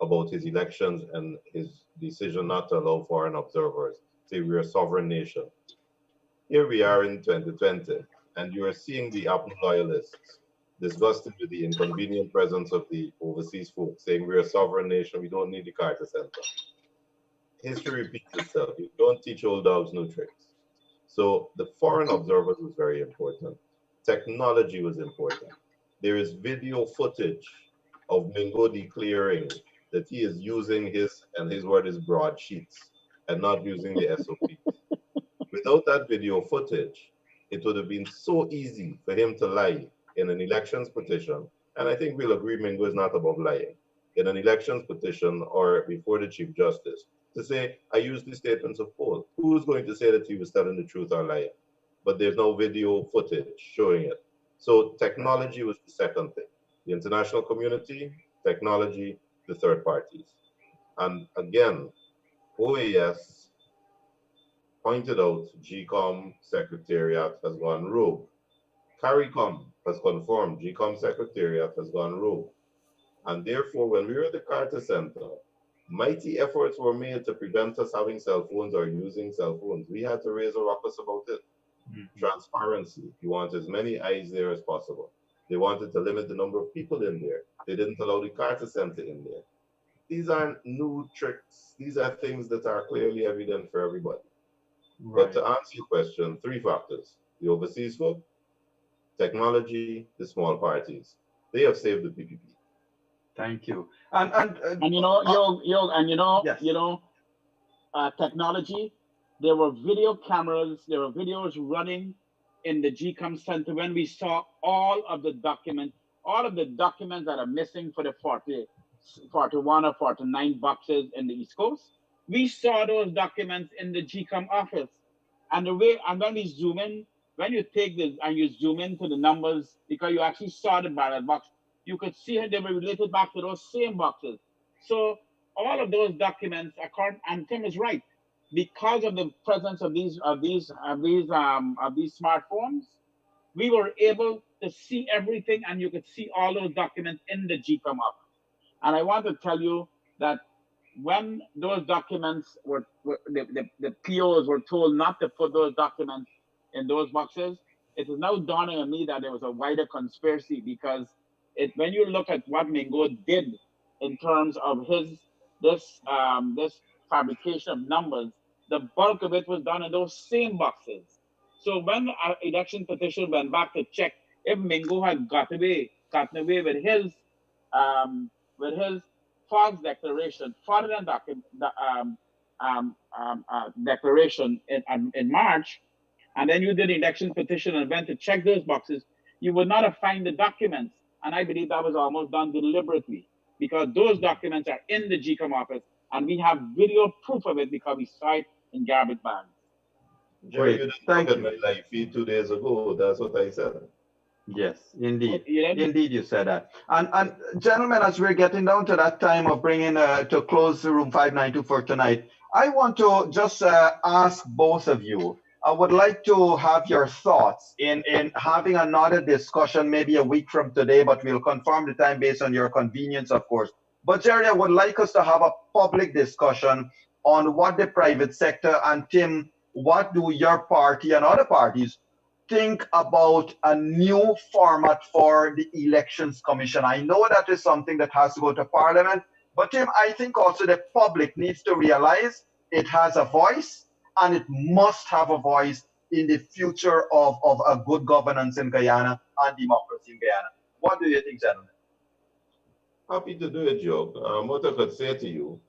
about his elections and his decision not to allow foreign observers, say we're a sovereign nation. Here we are in 2020, and you are seeing the APNU loyalists disgusted with the inconvenient presence of the overseas folks, saying we're a sovereign nation, we don't need the Carter Center. History repeats itself. You don't teach old dogs new tricks. So the foreign observers was very important. Technology was important. There is video footage of Mingo declaring that he is using his, and his word is broadsheets, and not using the SOP. Without that video footage, it would have been so easy for him to lie in an elections petition. And I think we'll agree Mingo is not above lying in an elections petition or before the Chief Justice to say, I used the statements of poll. Who's going to say that he was telling the truth or lying? But there's no video footage showing it. So technology was the second thing. The international community, technology, the third parties. And again, OAS pointed out GECOM Secretariat has gone rogue. CARICOM has confirmed GECOM Secretariat has gone rogue. And therefore, when we were at the Carter Center, mighty efforts were made to prevent us having cell phones or using cell phones. We had to raise a ruckus about it. Transparency. You want as many eyes there as possible. They wanted to limit the number of people in there. They didn't allow the Carter Center in there. These aren't new tricks. These are things that are clearly evident for everybody. Right. But to answer your question, three factors. The overseas folk, technology, the small parties. They have saved the PPP. Thank you. And you know, Yog, and you know, yes. Technology. There were video cameras. There were videos running in the GECOM Center when we saw all of the documents that are missing for the 41 or 49 boxes in the East Coast. We saw those documents in the GECOM office. And when we zoom in, when you take this and you zoom into the numbers, because you actually saw the ballot box, you could see how they were related back to those same boxes. So all of those documents, and Tim is right, because of the presence of these smartphones, we were able to see everything, and you could see all those documents in the GECOM office. And I want to tell you that when those documents the POs were told not to put those documents in those boxes, it is now dawning on me that there was a wider conspiracy, because when you look at what Mingo did in terms of this fabrication of numbers, the bulk of it was done in those same boxes. So when our election petition went back to check if Mingo had gotten away with his false declaration, fraudulent declaration in March, and then you did the election petition and went to check those boxes, you would not have found the documents. And I believe that was almost done deliberately, because those documents are in the GECOM office, and we have video proof of it because we saw it in garbage bags. Gerry, you didn't look at my live feed 2 days ago. That's what I said. Yes, indeed. Indeed, you said that. And gentlemen, as we're getting down to that time of bringing to close room 592 for tonight, I want to just ask both of you. I would like to have your thoughts in having another discussion maybe a week from today, but we'll confirm the time based on your convenience, of course. But Gerry, I would like us to have a public discussion on what the private sector, and Tim, what do your party and other parties think about a new format for the Elections Commission? I know that is something that has to go to Parliament, but Tim, I think also the public needs to realize it has a voice, and it must have a voice in the future of a good governance in Guyana and democracy in Guyana. What do you think, gentlemen? Happy to do it, Joe. What I could say to you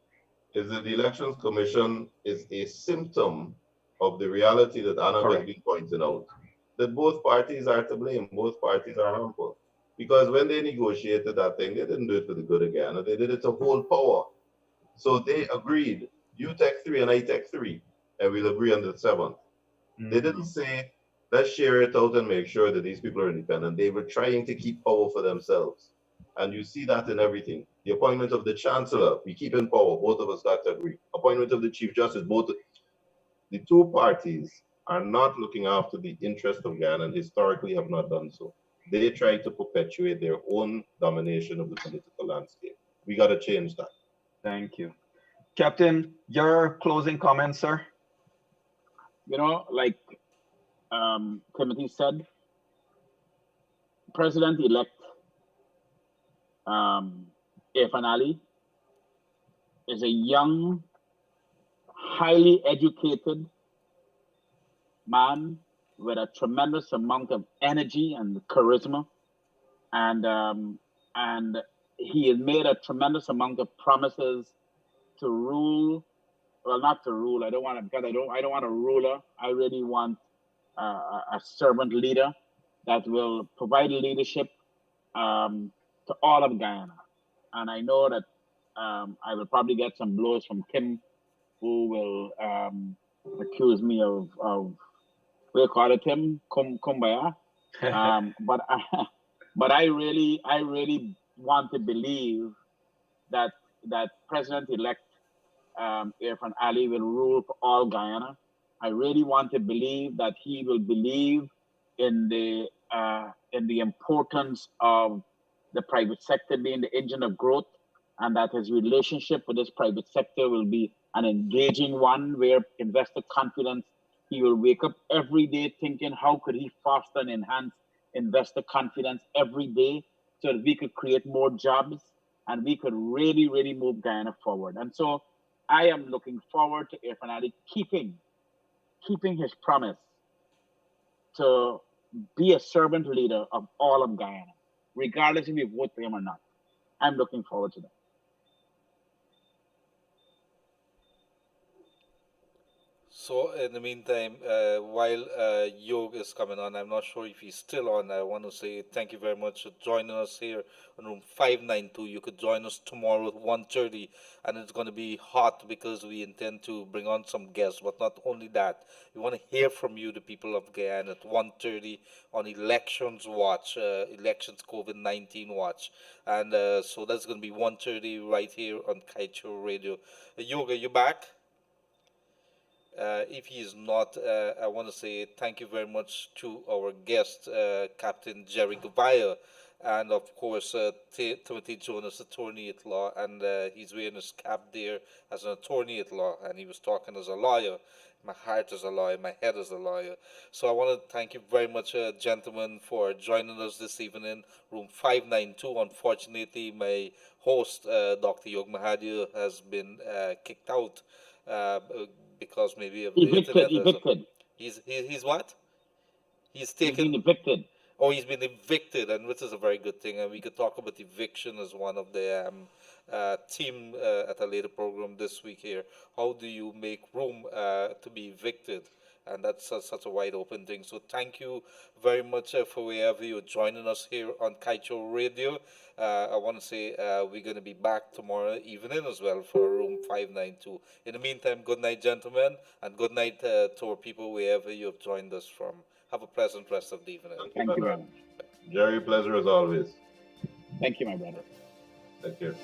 is that the Elections Commission is a symptom of the reality that Anna has been pointing out, that both parties are to blame, both parties are harmful. Because when they negotiated that thing, they didn't do it for the good of Guyana, they did it to hold power. So they agreed, you take 3 and I take 3, and we'll agree on the 7th. They didn't say, let's share it out and make sure that these people are independent. They were trying to keep power for themselves. And you see that in everything. The appointment of the Chancellor, we keep in power, both of us got to agree. Appointment of the Chief Justice, both. The two parties are not looking after the interest of Guyana, and historically have not done so. They try to perpetuate their own domination of the political landscape. We got to change that. Thank you. Captain, your closing comments, sir? You know, like Timothy said, President-elect Irfan Ali is a young, highly educated man with a tremendous amount of energy and charisma, and he has made a tremendous amount of promises to rule. Well, not to rule. I don't want a ruler. I really want a servant leader that will provide leadership to all of Guyana. And I know that I will probably get some blows from Kim, who will accuse me of we call it Tim Kumbaya. But I really want to believe that President-elect Irfan Ali will rule for all Guyana. I really want to believe that he will believe in the importance of the private sector being the engine of growth, and that his relationship with this private sector will be an engaging one where investor confidence, he will wake up every day thinking how could he foster and enhance investor confidence every day so that we could create more jobs and we could really, really move Guyana forward. And so I am looking forward to Irfan Ali keeping his promise to be a servant leader of all of Guyana, regardless if we vote for him or not. I'm looking forward to that. So in the meantime, while Yog is coming on, I'm not sure if he's still on. I want to say thank you very much for joining us here on room 592. You could join us tomorrow at 1:30, and it's going to be hot because we intend to bring on some guests. But not only that, we want to hear from you, the people of Guyana, at 1:30 on Elections Watch, Elections COVID-19 Watch. And so that's going to be 1:30 right here on Kaieteur Radio. Yog, are you back? If he is not, I want to say thank you very much to our guest, Captain Gerry Goveia, and of course Timothy Jonas, attorney at law, and he's wearing his cap there as an attorney at law, and he was talking as a lawyer. My heart is a lawyer, my head is a lawyer. So I want to thank you very much, gentlemen, for joining us this evening, room 592. Unfortunately, my host, Dr. Yog Mahadeo, has been kicked out. Because maybe of the internet. Evicted. He's what? He's been evicted. Oh, he's been evicted, and which is a very good thing. And we could talk about eviction as one of the team at a later program this week here. How do you make room to be evicted? And that's such a wide open thing. So thank you very much for wherever you're joining us here on Kaieteur Radio. I want to say we're going to be back tomorrow evening as well for room 592. In the meantime, good night, gentlemen, and good night to our people wherever you have joined us from. Have a pleasant rest of the evening. Thank you very much. Gerry, pleasure as always. Thank you, my brother. Thank you.